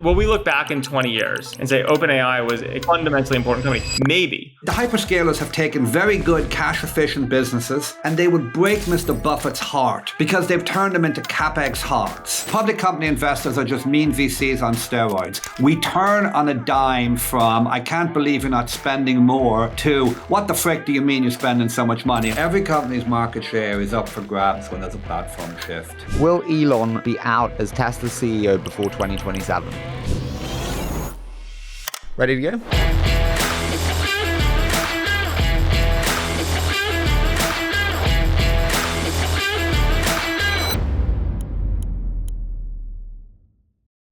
Will we look back in 20 years and say OpenAI was a fundamentally important company? Maybe. The hyperscalers have taken very good cash-efficient businesses and they would break Mr. Buffett's heart because they've turned them into CapEx hogs. Public company investors are just mean VCs on steroids. We turn on a dime from, I can't believe you're not spending more, to, what the frick do you mean you're spending so much money? Every company's market share is up for grabs when there's a platform shift. Will Elon be out as Tesla's CEO before 2027? Ready to go?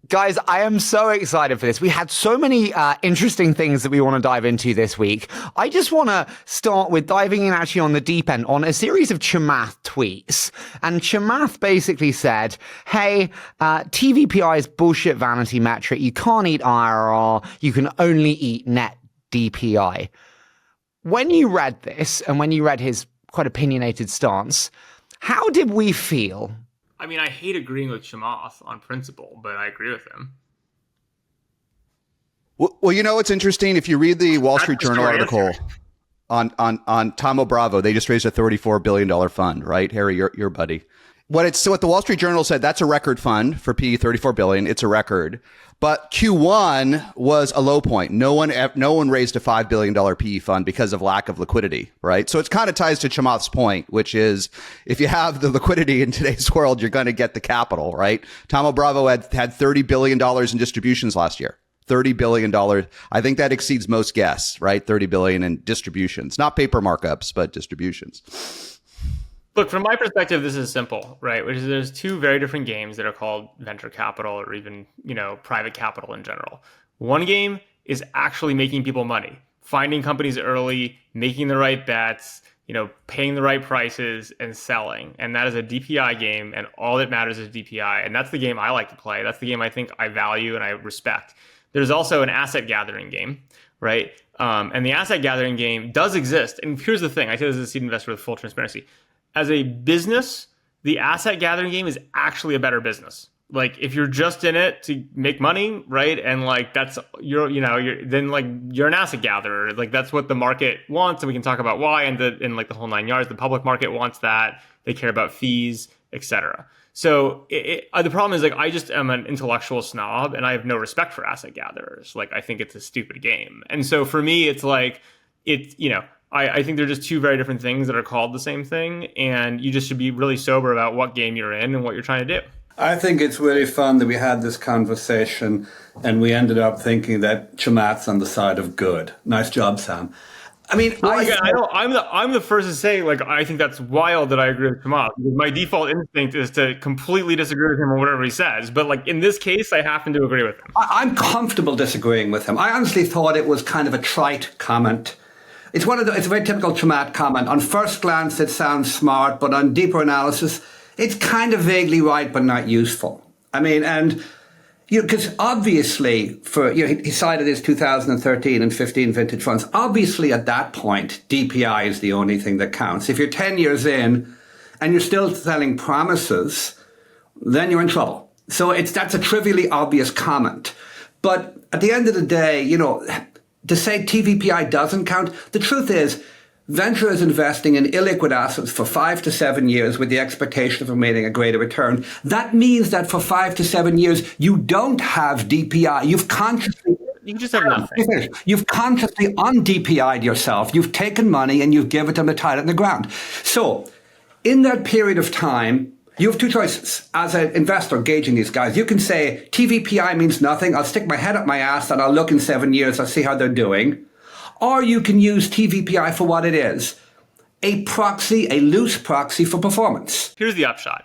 Guys, I am so excited for this. We had so many interesting things that we want to dive into this week. I just want to start with diving in actually on the deep end on a series of Chamath tweets. And Chamath basically said, hey, TVPI is bullshit vanity metric. You can't eat IRR. You can only eat net DPI. When you read this and when you read his quite opinionated stance, how did we feel? I mean, I hate agreeing with Chamath on principle, but I agree with him. Well, you know what's interesting? If you read the Wall Street Journal article on Thoma Bravo, they just raised a $34 billion fund, right? Harry, your buddy. What the Wall Street Journal said, that's a record fund for PE, $34 billion. It's a record. But Q1 was a low point. No one raised a $5 billion PE fund because of lack of liquidity, right? So it kind of ties to Chamath's point, which is if you have the liquidity in today's world, you're going to get the capital, right? Thoma Bravo had $30 billion in distributions last year. $30 billion. I think that exceeds most guests, right? $30 billion in distributions, not paper markups, but distributions. Look, from my perspective, this is simple, right? Which is there's two very different games that are called venture capital or even, private capital in general. One game is actually making people money, finding companies early, making the right bets, paying the right prices and selling. And that is a DPI game. And all that matters is DPI. And that's the game I like to play. That's the game I think I value and I respect. There's also an asset gathering game, right? And the asset gathering game does exist. And here's the thing. I say this as a seed investor with full transparency. As a business, the asset gathering game is actually a better business. Like if you're just in it to make money, right? And like that's you're an asset gatherer. Like that's what the market wants, and we can talk about why. And the whole 9 yards, the public market wants that. They care about fees, etc. So the problem is I just am an intellectual snob, and I have no respect for asset gatherers. Like I think it's a stupid game, and so for me, it's I think they're just two very different things that are called the same thing, and you just should be really sober about what game you're in and what you're trying to do. I think it's really fun that we had this conversation and we ended up thinking that Chamath's on the side of good. Nice job, Sam. I mean, I'm the first to say, I think that's wild that I agree with Chamath, because my default instinct is to completely disagree with him on whatever he says. But in this case, I happen to agree with him. I'm comfortable disagreeing with him. I honestly thought it was kind of a trite comment. It's a very typical Chamath comment. On first glance, it sounds smart, but on deeper analysis, it's kind of vaguely right, but not useful. I mean, and because obviously, he cited his 2013 and 15 vintage funds. Obviously, at that point, DPI is the only thing that counts. If you're 10 years in and you're still selling promises, then you're in trouble. So that's a trivially obvious comment. But at the end of the day, to say TVPI doesn't count, the truth is, venture is investing in illiquid assets for 5 to 7 years with the expectation of making a greater return. That means that for 5 to 7 years, you don't have DPI. You can just have nothing. You've consciously un-DPI'd yourself. You've taken money and you've given them to tie it in the ground. So in that period of time, you have two choices as an investor gauging these guys. You can say TVPI means nothing. I'll stick my head up my ass and I'll look in 7 years. I'll see how they're doing. Or you can use TVPI for what it is, a loose proxy for performance. Here's the upshot.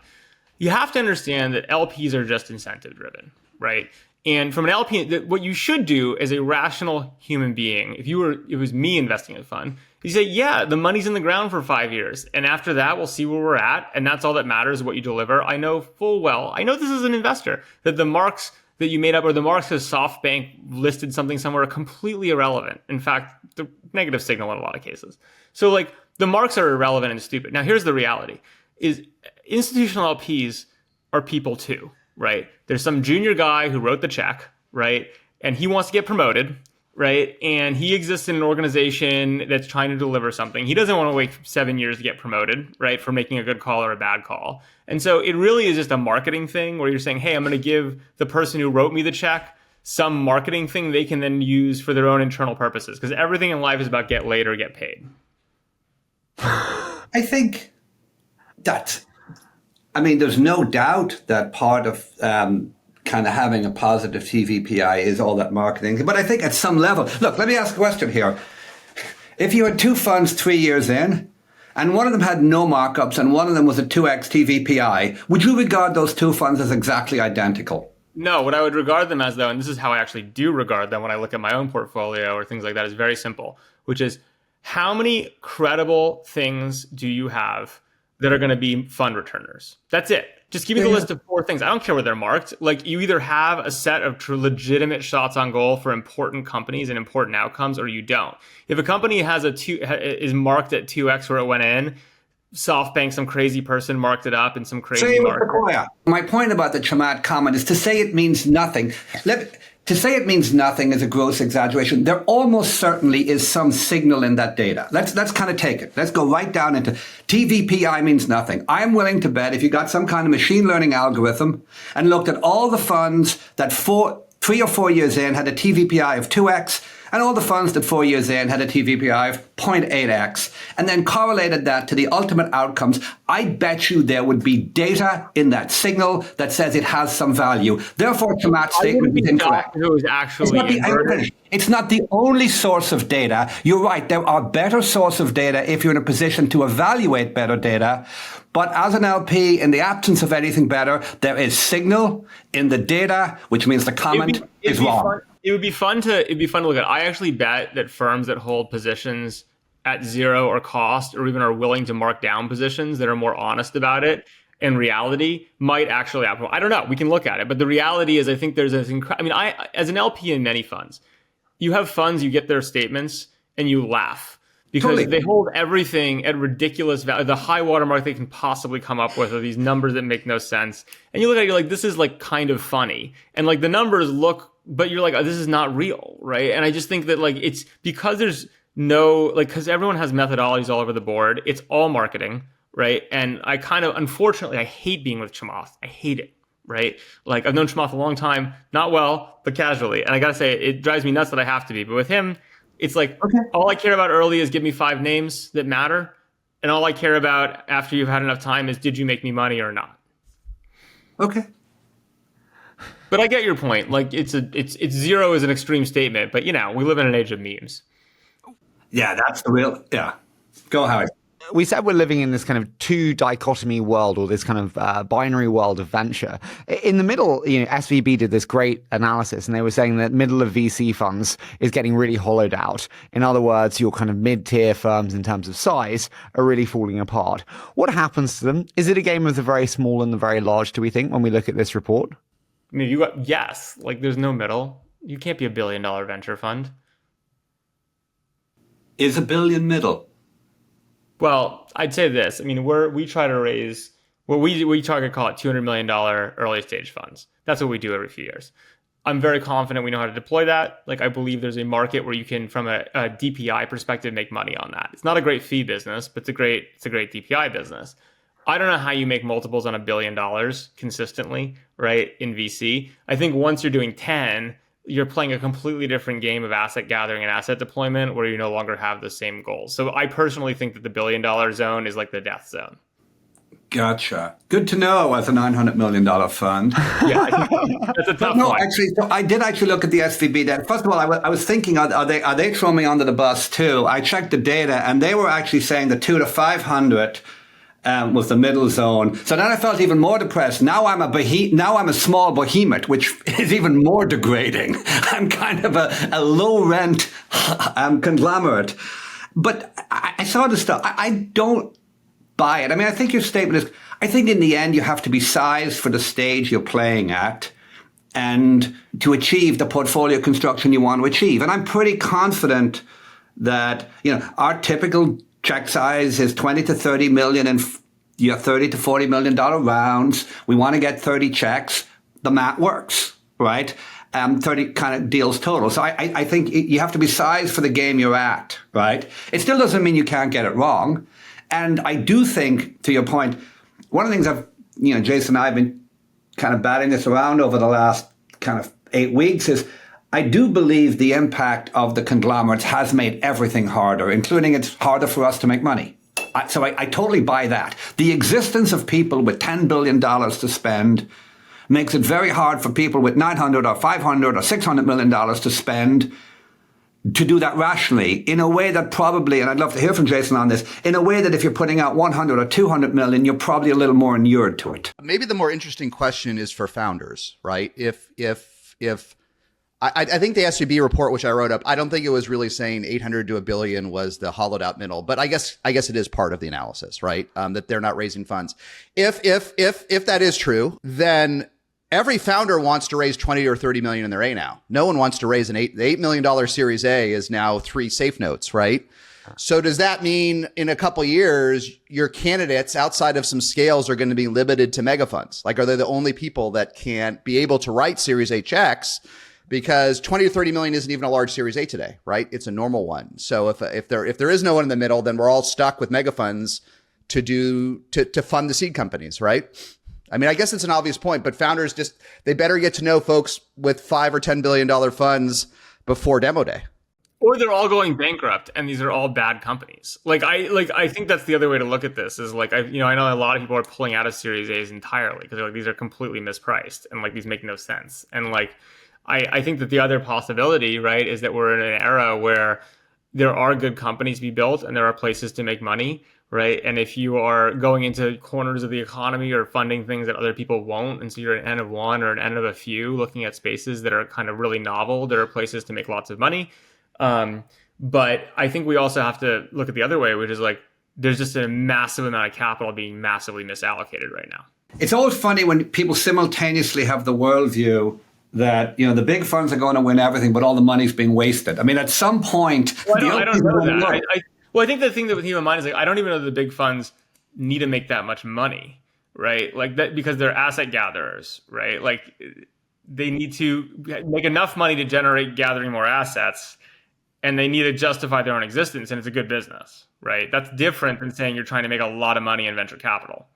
You have to understand that LPs are just incentive driven, right? And from an LP, what you should do as a rational human being, if it was me investing in a fund, you say, yeah, the money's in the ground for 5 years. And after that, we'll see where we're at. And that's all that matters, what you deliver. I know full well, I know this as an investor, that the marks that you made up or the marks that SoftBank listed something somewhere are completely irrelevant. In fact, the negative signal in a lot of cases. So the marks are irrelevant and stupid. Now, here's the reality is institutional LPs are people too, right? There's some junior guy who wrote the check right? And he wants to get promoted, right? And he exists in an organization that's trying to deliver something. He doesn't want to wait 7 years to get promoted, right? For making a good call or a bad call. And so it really is just a marketing thing where you're saying, hey, I'm going to give the person who wrote me the check some marketing thing they can then use for their own internal purposes. Because everything in life is about get laid or get paid. I think that, there's no doubt that part of kind of having a positive TVPI is all that marketing. But I think at some level, look, let me ask a question here. If you had two funds 3 years in, and one of them had no markups and one of them was a 2x TVPI, would you regard those two funds as exactly identical? No, what I would regard them as, though, and this is how I actually do regard them when I look at my own portfolio or things like that, is very simple, which is how many credible things do you have that are going to be fund returners? That's it. Just give me the list of 4 things. I don't care where they're marked. Like, you either have a set of legitimate shots on goal for important companies and important outcomes, or you don't. If a company has is marked at 2x where it went in, SoftBank, some crazy person marked it up in some crazy market. My point about the Chamath comment is to say it means nothing. To say it means nothing is a gross exaggeration. There almost certainly is some signal in that data. Let's kind of take it. Let's go right down into TVPI means nothing. I am willing to bet if you got some kind of machine learning algorithm and looked at all the funds that 3 or 4 years in had a TVPI of 2x, and all the funds that 4 years in had a TVPI of 0.8x, and then correlated that to the ultimate outcomes, I bet you there would be data in that signal that says it has some value. Therefore, Chamath's statement is incorrect. It's not the only source of data. You're right. There are better sources of data if you're in a position to evaluate better data. But as an LP, in the absence of anything better, there is signal in the data, which means the comment is wrong. It'd be fun to look at. I actually bet that firms that hold positions at zero or cost, or even are willing to mark down positions that are more honest about it, in reality, might actually outperform. I don't know. We can look at it, but the reality is, I think there's as an LP in many funds, you have funds, you get their statements, and you laugh. Because they hold everything at ridiculous value. The high watermark they can possibly come up with are these numbers that make no sense. And you look at it, you're like, this is like kind of funny. And like the numbers look, but you're like, oh, this is not real, right? And I just think that like it's because there's because everyone has methodologies all over the board. It's all marketing, right? And I kind of, unfortunately, I hate being with Chamath. I hate it, right? Like I've known Chamath a long time, not well, but casually. And I got to say, it drives me nuts that I have to be. But with him, it's like, all I care about early is give me 5 names that matter. And all I care about after you've had enough time is, did you make me money or not? Okay. But I get your point. Like it's zero is an extreme statement, but we live in an age of memes. Yeah, that's the real, yeah. Go ahead. We said we're living in this kind of 2 dichotomy world, or this kind of binary world of venture. In the middle, SVB did this great analysis, and they were saying that middle of VC funds is getting really hollowed out. In other words, your kind of mid-tier firms in terms of size are really falling apart. What happens to them? Is it a game of the very small and the very large, do we think, when we look at this report? I mean, yes, like there's no middle. You can't be $1 billion venture fund. Is $1 billion middle? Well, I'd say this. I mean, we try to raise we target, call it $200 million early stage funds. That's what we do every few years. I'm very confident we know how to deploy that. Like I believe there's a market where you can, from a DPI perspective, make money on that. It's not a great fee business, but it's a great DPI business. I don't know how you make multiples on $1 billion consistently, right, in VC. I think once you're doing 10, you're playing a completely different game of asset gathering and asset deployment where you no longer have the same goals. So I personally think that the $1 billion zone is like the death zone. Gotcha. Good to know as a $900 million fund. Yeah, I think that's a tough one. Actually, so I did actually look at the SVB data. First of all, I was thinking, are they throwing me under the bus too? I checked the data, and they were actually saying the 2 to 500 was the middle zone. So then I felt even more depressed. Now I'm a small behemoth, which is even more degrading. I'm kind of a low rent conglomerate. But I saw the stuff. I don't buy it. I mean, I think your statement is, I think in the end you have to be sized for the stage you're playing at and to achieve the portfolio construction you want to achieve. And I'm pretty confident that, our typical check size is 20 to 30 million and $30 to $40 million rounds. We want to get 30 checks. The math works, right? 30 kind of deals total. So I think you have to be sized for the game you're at, right? It still doesn't mean you can't get it wrong. And I do think, to your point, one of the things Jason and I have been kind of batting this around over the last kind of 8 weeks is I do believe the impact of the conglomerates has made everything harder, including it's harder for us to make money. So I totally buy that. The existence of people with $10 billion to spend makes it very hard for people with $900 or $500 or $600 million to spend to do that rationally in a way that probably, and I'd love to hear from Jason on this, in a way that if you're putting out 100 or 200 million, you're probably a little more inured to it. Maybe the more interesting question is for founders, right? If I think the SVB report, which I wrote up, I don't think it was really saying 800 to $1 billion was the hollowed out middle, but I guess it is part of the analysis, right? That they're not raising funds. If that is true, then every founder wants to raise 20 or 30 million in their A now. No one wants to raise the $8 million Series A is now 3 safe notes, right? So does that mean in a couple of years, your candidates outside of some scales are going to be limited to mega funds? Like, are they the only people that can be able to write Series A checks? Because 20 to 30 million isn't even a large Series A today, right? It's a normal one. So if there is no one in the middle, then we're all stuck with mega funds to fund the seed companies, right? I mean, I guess it's an obvious point, but founders they better get to know folks with $5 or $10 billion funds before demo day. Or they're all going bankrupt, and these are all bad companies. I think that's the other way to look at this. Is I know a lot of people are pulling out of Series A's entirely because they're like, these are completely mispriced and these make no sense. And I think that the other possibility, right, is that we're in an era where there are good companies to be built and there are places to make money, right? And if you are going into corners of the economy or funding things that other people won't, and so you're an N of one or an N of a few looking at spaces that are kind of really novel, there are places to make lots of money. But I think we also have to look at the other way, which is there's just a massive amount of capital being massively misallocated right now. It's always funny when people simultaneously have the worldview that the big funds are going to win everything, but all the money's being wasted. I mean, at some point, I don't know that. I think the thing that with keep in mind is I don't even know that the big funds need to make that much money, right? That because they're asset gatherers, right? They need to make enough money to generate gathering more assets, and they need to justify their own existence, and it's a good business, right? That's different than saying you're trying to make a lot of money in venture capital.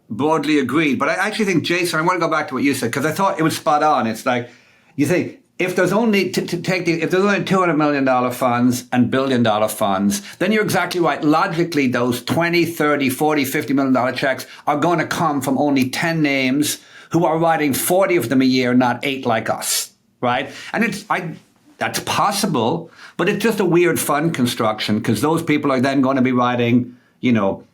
Broadly agreed. But I actually think, Jason, I want to go back to what you said, because I thought it was spot on. It's you think, if there's only if there's only $200 million funds and $1 billion funds, then you're exactly right. Logically, those 20, 30, 40, $50 million checks are going to come from only 10 names who are writing 40 of them a year, not 8 like us, right? And that's possible, but it's just a weird fund construction, because those people are then going to be writing,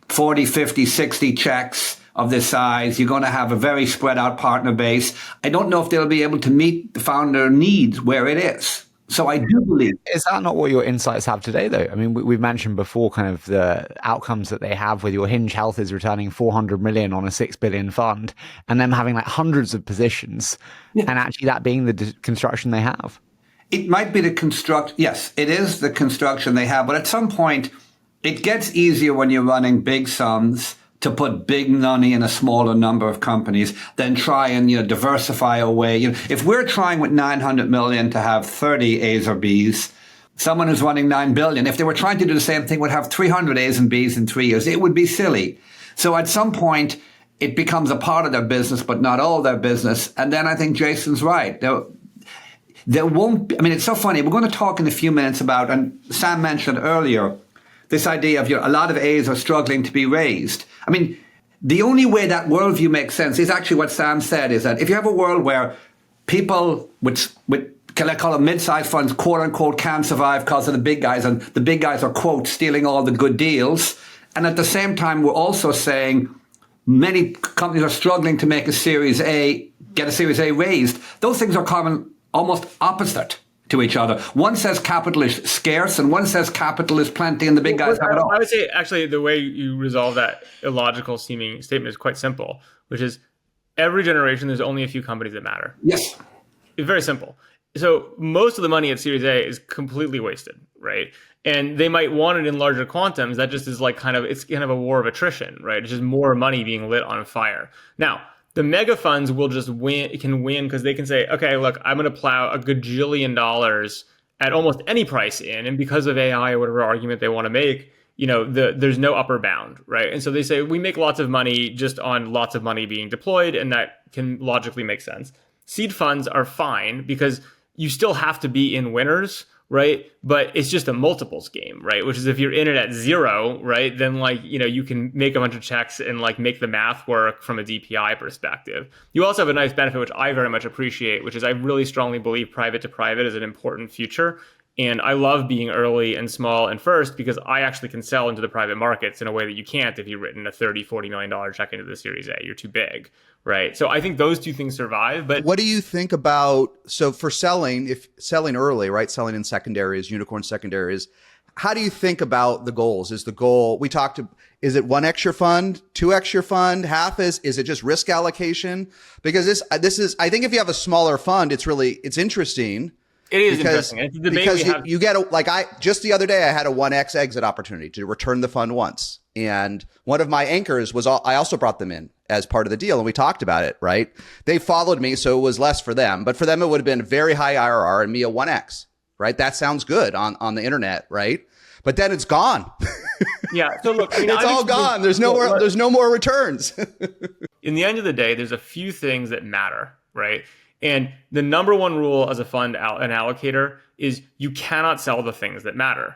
40, 50, 60 checks of this size. You're going to have a very spread out partner base. I don't know if they'll be able to meet the founder needs where it is. So I do believe. Is that not what your insights have today, though? I mean, we've mentioned before kind of the outcomes that they have with your Hinge Health is returning 400 million on a 6 billion fund, and them having hundreds of positions, and actually that being the construction they have. It might be yes, it is the construction they have, but at some point it gets easier when you're running big sums to put big money in a smaller number of companies than try and diversify away. If we're trying with 900 million to have 30 A's or B's, someone who's running 9 billion, if they were trying to do the same thing, would have 300 A's and B's in 3 years. It would be silly. So at some point, it becomes a part of their business, but not all their business. And then I think Jason's right. There won't be, it's so funny. We're going to talk in a few minutes about, and Sam mentioned earlier, this idea of a lot of A's are struggling to be raised. The only way that worldview makes sense is actually what Sam said, is that if you have a world where people with can I call them mid-sized funds, quote unquote, can't survive because of the big guys, and the big guys are, quote, stealing all the good deals. And at the same time, we're also saying many companies are struggling to make get a Series A raised. Those things are common, almost opposite to each other. One says capital is scarce and one says capital is plenty, and the big guys have it all. I would say actually the way you resolve that illogical seeming statement is quite simple, which is every generation there's only a few companies that matter. Yes. It's very simple. So most of the money at Series A is completely wasted, right? And they might want it in larger quantums. That just is it's kind of a war of attrition, right? It's just more money being lit on fire. Now, The mega funds will just can win because they can say, okay, look, I'm going to plow a gajillion dollars at almost any price in, and because of AI or whatever argument they want to make, there's no upper bound, right? And so they say we make lots of money just on lots of money being deployed, and that can logically make sense. Seed funds are fine because you still have to be in winners, right? But it's just a multiples game, right? Which is if you're in it at zero, right, then you can make a bunch of checks and make the math work from a DPI perspective. You also have a nice benefit, which I very much appreciate, which is I really strongly believe private to private is an important future. And I love being early and small and first because I actually can sell into the private markets in a way that you can't if you've written a $30-40 million check into the Series A. You're too big, right? So I think those two things survive. But what do you think about, so for selling, if selling early, right? Selling in secondaries, unicorn secondaries, how do you think about the goals? Is the goal, is it 1x your fund, 2x your fund, half is it just risk allocation? Because this is, I think if you have a smaller fund, it's interesting. It is interesting. It's a debate because we have. you get just the other day, I had a 1x exit opportunity to return the fund once. And one of my anchors I also brought them in as part of the deal. And we talked about it, right? They followed me. So it was less for them, but for them, it would have been very high IRR and me a 1x, right? That sounds good on the internet, right? But then it's gone. Yeah. So look, it's all gone. There's no more returns. In the end of the day, there's a few things that matter, right? And the number one rule as a fund an allocator is you cannot sell the things that matter.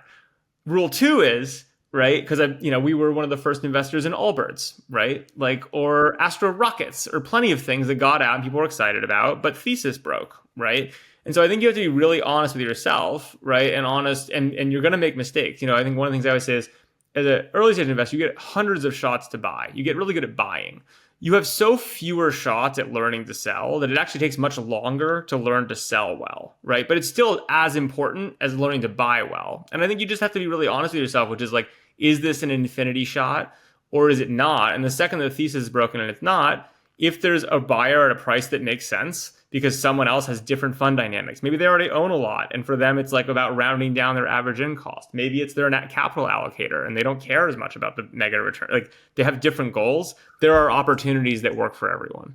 Rule 2 is, right, because we were one of the first investors in Allbirds, right? Or Astro Rockets, or plenty of things that got out and people were excited about, but thesis broke, right? And so I think you have to be really honest with yourself, right? And honest, and you're going to make mistakes. I think one of the things I always say is, as an early stage investor, you get hundreds of shots to buy. You get really good at buying. You have so fewer shots at learning to sell that it actually takes much longer to learn to sell well, right? But it's still as important as learning to buy well. And I think you just have to be really honest with yourself, which is is this an infinity shot or is it not? And the second the thesis is broken and it's not, if there's a buyer at a price that makes sense because someone else has different fund dynamics, maybe they already own a lot and for them it's about rounding down their average in cost. Maybe it's their net capital allocator and they don't care as much about the mega return. They have different goals. There are opportunities that work for everyone.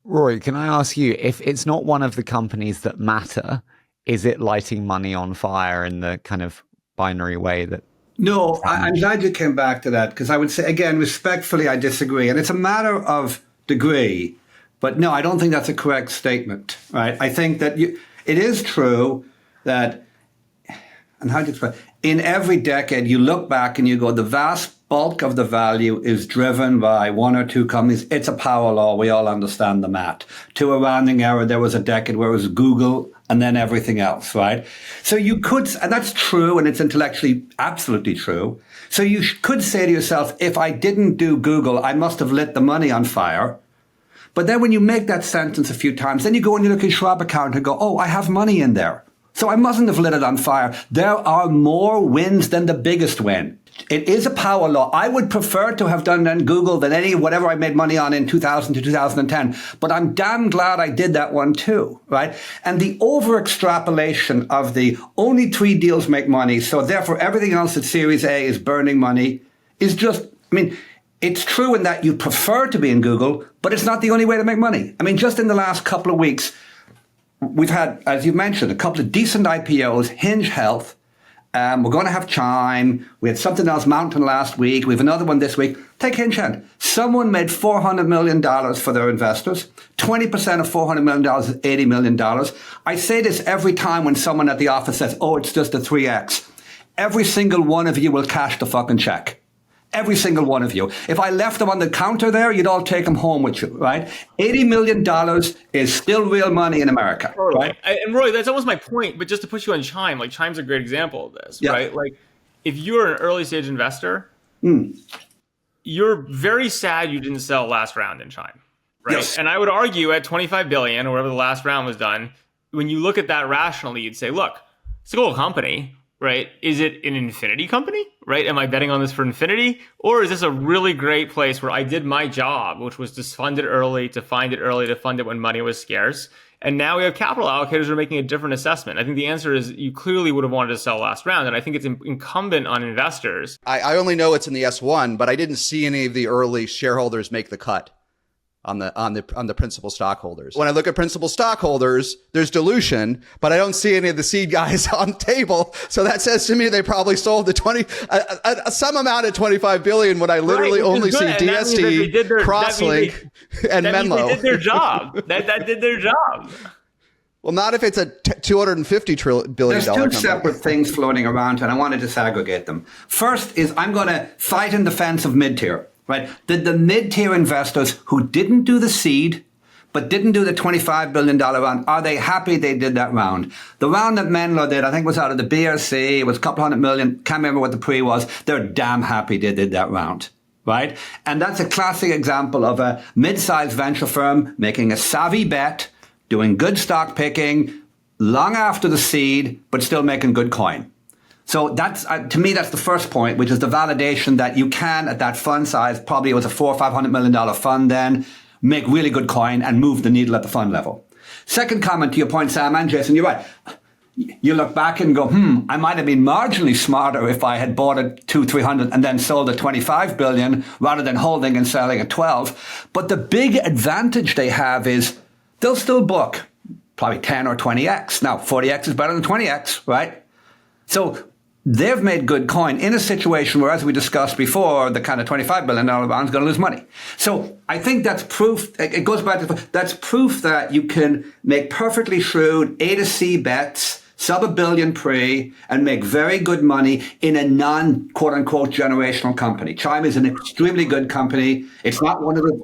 Rory, can I ask you, if it's not one of the companies that matter, is it lighting money on fire in the kind of binary way that? No, I'm glad you came back to that because I would say, again, respectfully, I disagree. And it's a matter of degree. But no, I don't think that's a correct statement, right? I think that it is true that, and how do you explain? In every decade, you look back and you go, the vast bulk of the value is driven by one or two companies. It's a power law. We all understand the math. To a rounding error, there was a decade where it was Google and then everything else, right? So you could, and that's true, and it's intellectually absolutely true. So you could say to yourself, if I didn't do Google, I must have lit the money on fire. But then when you make that sentence a few times, then you go and you look at your Schwab account and go, oh, I have money in there. So I mustn't have lit it on fire. There are more wins than the biggest win. It is a power law. I would prefer to have done then Google than whatever I made money on in 2000 to 2010. But I'm damn glad I did that one too, right? And the over extrapolation of the only 3 deals make money, so therefore everything else at Series A is burning money is just, it's true in that you prefer to be in Google, but it's not the only way to make money. Just in the last couple of weeks, we've had, as you mentioned, a couple of decent IPOs, Hinge Health. We're going to have Chime. We had something else, Mountain, last week. We have another one this week. Take Hinge Health. Someone made $400 million for their investors. 20% of $400 million is $80 million. I say this every time when someone at the office says, oh, it's just a 3X. Every single one of you will cash the fucking check. Every single one of you. If I left them on the counter there, you'd all take them home with you, right? $80 million is still real money in America, right? And Roy, that's almost my point, but just to put you on Chime, Chime's a great example of this, right? If you're an early stage investor, you're very sad you didn't sell last round in Chime, right? Yes. And I would argue at 25 billion or whatever the last round was done, when you look at that rationally, you'd say, look, it's a cool company. Right? Is it an infinity company? Right? Am I betting on this for infinity? Or is this a really great place where I did my job, which was to fund it early, to find it early, to fund it when money was scarce? And now we have capital allocators who are making a different assessment. I think the answer is you clearly would have wanted to sell last round. And I think it's incumbent on investors. I only know it's in the S1, but I didn't see any of the early shareholders make the cut. on the principal stockholders. When I look at principal stockholders, there's dilution, but I don't see any of the seed guys on the table. So that says to me they probably sold some amount at 25 billion when I literally only see DST, Crosslink, and Menlo. They did their job. That did their job. Well, not if it's a $250 billion There's company. two separate things floating around, and I want to disaggregate them. First is I'm going to fight in defense of mid-tier. Right? Did the mid-tier investors who didn't do the seed, but didn't do the $25 billion round, are they happy they did that round? The round that Menlo did, I think, was out of the BRC. It was a couple hundred million. Can't remember what the pre was. They're damn happy they did that round. Right? And that's a classic example of a mid-sized venture firm making a savvy bet, doing good stock picking, long after the seed, but still making good coin. So that's, to me, that's the first point, which is the validation that you can, at that fund size, probably it was a $400 or $500 million fund then, make really good coin and move the needle at the fund level. Second comment to your point, Sam and Jason, you're right. You look back and go, I might have been marginally smarter if I had bought it 200-300 and then sold at 25 billion rather than holding and selling at 12. But the big advantage they have is they'll still book probably 10 or 20x. Now, 40x is better than 20x, right? So they've made good coin in a situation where, as we discussed before, the kind of $25 billion round is going to lose money. So I think that's proof. It goes back to that's proof that you can make perfectly shrewd A to C bets, sub $1 billion pre, and make very good money in a non-quote unquote generational company. Chime is an extremely good company. It's not one of the.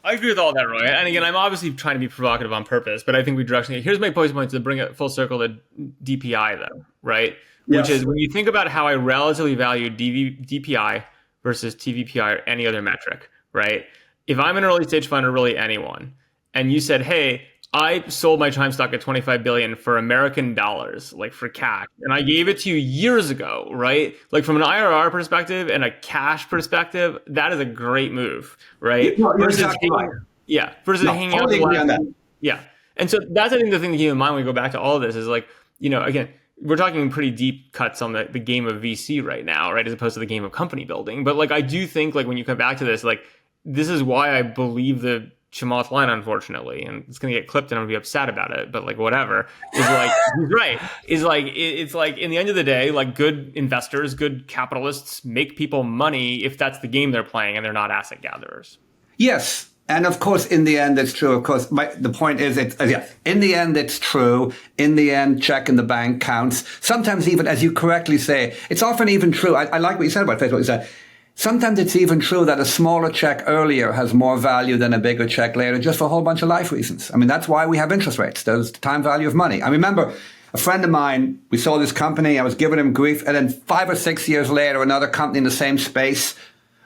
I agree with all that, Roy. And again, I'm obviously trying to be provocative on purpose, but I think we directionally. Here's my point to bring it full circle to DPI, though, right? Which is when you think about how I relatively value DPI versus TVPI or any other metric, right? If I'm an early stage fund or really anyone, and you said, hey, I sold my Chime stock at 25 billion for American dollars, like for cash, and I gave it to you years ago, right? Like from an IRR perspective and a cash perspective, that is a great move, right? Versus hanging out on that. Yeah. And so that's, I think, the thing to keep in mind when we go back to all of this is like, again, we're talking pretty deep cuts on the game of VC right now, right? As opposed to the game of company building. But like, I do think like when you come back to this, like, this is why I believe the Chamath line, unfortunately, and it's going to get clipped and I'm going to be upset about it, but like, whatever, is like, he's right. Is like, it's like, in the end of the day, like good investors, good capitalists make people money if that's the game they're playing and they're not asset gatherers. Yes. And of course, in the end, it's true. Of course, the point is, in the end, it's true. In the end, check in the bank counts. Sometimes even, as you correctly say, it's often even true. I like what you said about Facebook. You said, sometimes it's even true that a smaller check earlier has more value than a bigger check later, just for a whole bunch of life reasons. I mean, that's why we have interest rates. There's the time value of money. I remember a friend of mine, we sold this company. I was giving him grief. And then 5 or 6 years later, another company in the same space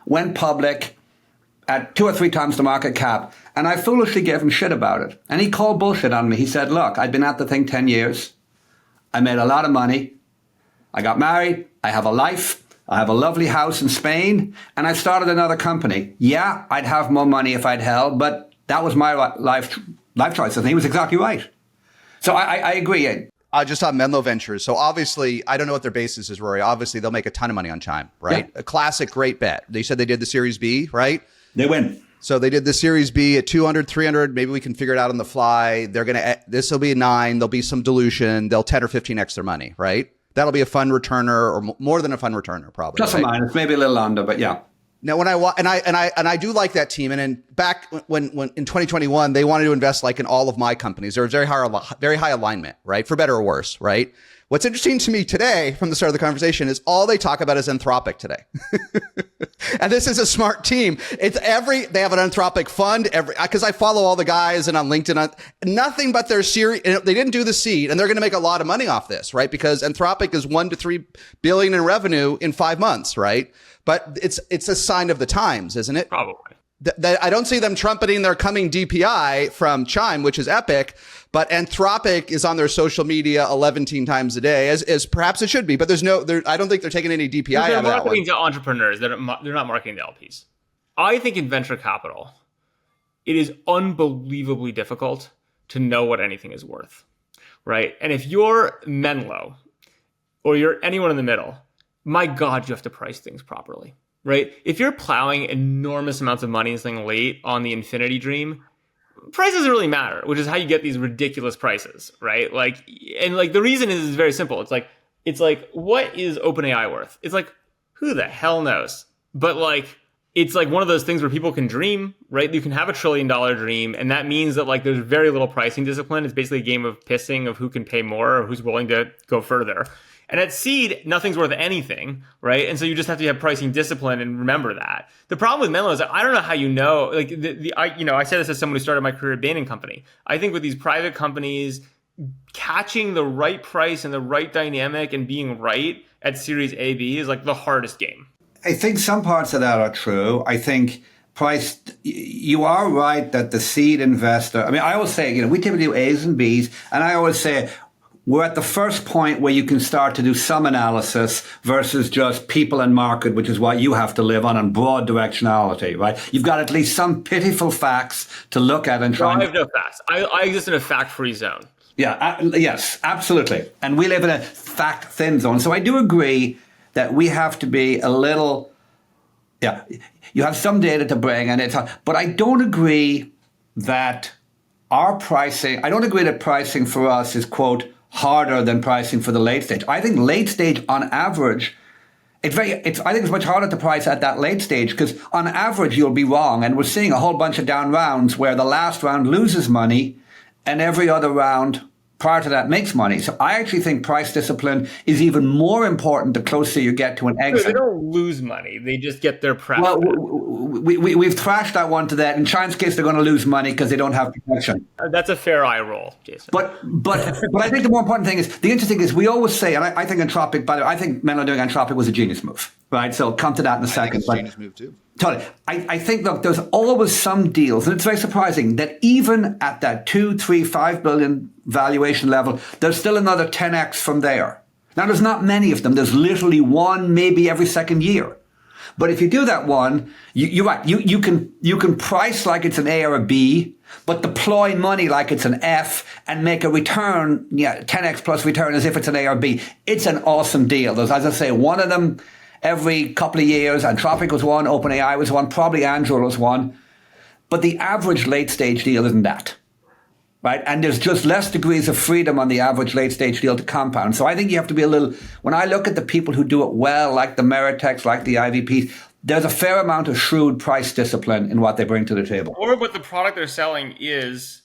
went public at 2 or 3 times the market cap. And I foolishly gave him shit about it. And he called bullshit on me. He said, look, I'd been at the thing 10 years. I made a lot of money. I got married. I have a life. I have a lovely house in Spain. And I started another company. Yeah, I'd have more money if I'd held, but that was my life choice. And he was exactly right. So I agree. Just on Menlo Ventures. So obviously, I don't know what their basis is, Rory. Obviously, they'll make a ton of money on Chime, right? Yeah. A classic great bet. They said they did the Series B, right? They win. So they did the Series B at 200, 300. Maybe we can figure it out on the fly. This will be a 9. There'll be some dilution. They'll 10 or 15x their money, right? That'll be a fund returner or more than a fund returner, probably. Plus or minus, maybe a little under, but yeah. Now, when I do like that team, and then back when in 2021 they wanted to invest like in all of my companies. There was very high alignment, right? For better or worse, right? What's interesting to me today, from the start of the conversation, is all they talk about is Anthropic today. And this is a smart team. They have an Anthropic fund because I follow all the guys and on LinkedIn, nothing but their series. They didn't do the seed, and they're going to make a lot of money off this, right? Because Anthropic is 1 to 3 billion in revenue in 5 months, right? But it's a sign of the times, isn't it? Probably. I don't see them trumpeting their coming DPI from Chime, which is epic, but Anthropic is on their social media 11 times a day, as perhaps it should be. But I don't think they're taking any DPI out of that one. They're marketing to entrepreneurs. They're not marketing to LPs. I think in venture capital, it is unbelievably difficult to know what anything is worth, right? And if you're Menlo or you're anyone in the middle, my God, you have to price things properly. right? If you're plowing enormous amounts of money and something late on the Infinity Dream, price doesn't really matter, which is how you get these ridiculous prices, right? Like, and like the reason is very simple. It's like, what is OpenAI worth? It's like, who the hell knows? But like, it's like one of those things where people can dream, right? You can have $1 trillion dream, and that means that like there's very little pricing discipline. It's basically a game of pissing of who can pay more or who's willing to go further. And at seed, nothing's worth anything, right? And so you just have to have pricing discipline and remember that. The problem with Menlo is that I don't know how you know. Like I say this as someone who started my career at Bain & Company. I think with these private companies, catching the right price and the right dynamic and being right at Series A, B is like the hardest game. I think some parts of that are true. I think price, you are right that the seed investor, I mean, I always say, we typically do A's and B's, and I always say we're at the first point where you can start to do some analysis versus just people and market, which is what you have to live on, and broad directionality, right? You've got at least some pitiful facts to look at and try. No, I have no facts. I exist in a fact-free zone. Yeah, yes, absolutely. And we live in a fact-thin zone. So I do agree that we have to be a little, you have some data to bring, but I don't agree that I don't agree that pricing for us is, quote, harder than pricing for the late stage. I think late stage on average, I think it's much harder to price at that late stage because on average you'll be wrong. And we're seeing a whole bunch of down rounds where the last round loses money and every other round prior to that makes money. So I actually think price discipline is even more important the closer you get to an exit. They don't lose money. They just get their prep. Well, we've thrashed that one to that. In Chime's case, they're going to lose money because they don't have protection. That's a fair eye roll, Jason. But I think the more important thing is, the interesting is we always say, and I think Anthropic, by the way, I think Menlo doing Anthropic was a genius move, right? So come to that in a second. I think it's a genius move too. Totally. I think, look, there's always some deals, and it's very surprising that even at that 2, 3, 5 billion valuation level, there's still another 10x from there. Now, there's not many of them. There's literally one maybe every second year. But if you do that one, you're right. You can price like it's an A or a B, but deploy money like it's an F and make a return, 10x plus return as if it's an A or B. It's an awesome deal. There's, as I say, one of them every couple of years. Anthropic was one, OpenAI was one, probably Andrew was one. But the average late stage deal isn't that, right? And there's just less degrees of freedom on the average late stage deal to compound. So I think you have to be a little, when I look at the people who do it well, like the Meritechs, like the IVPs, there's a fair amount of shrewd price discipline in what they bring to the table. Or what the product they're selling is,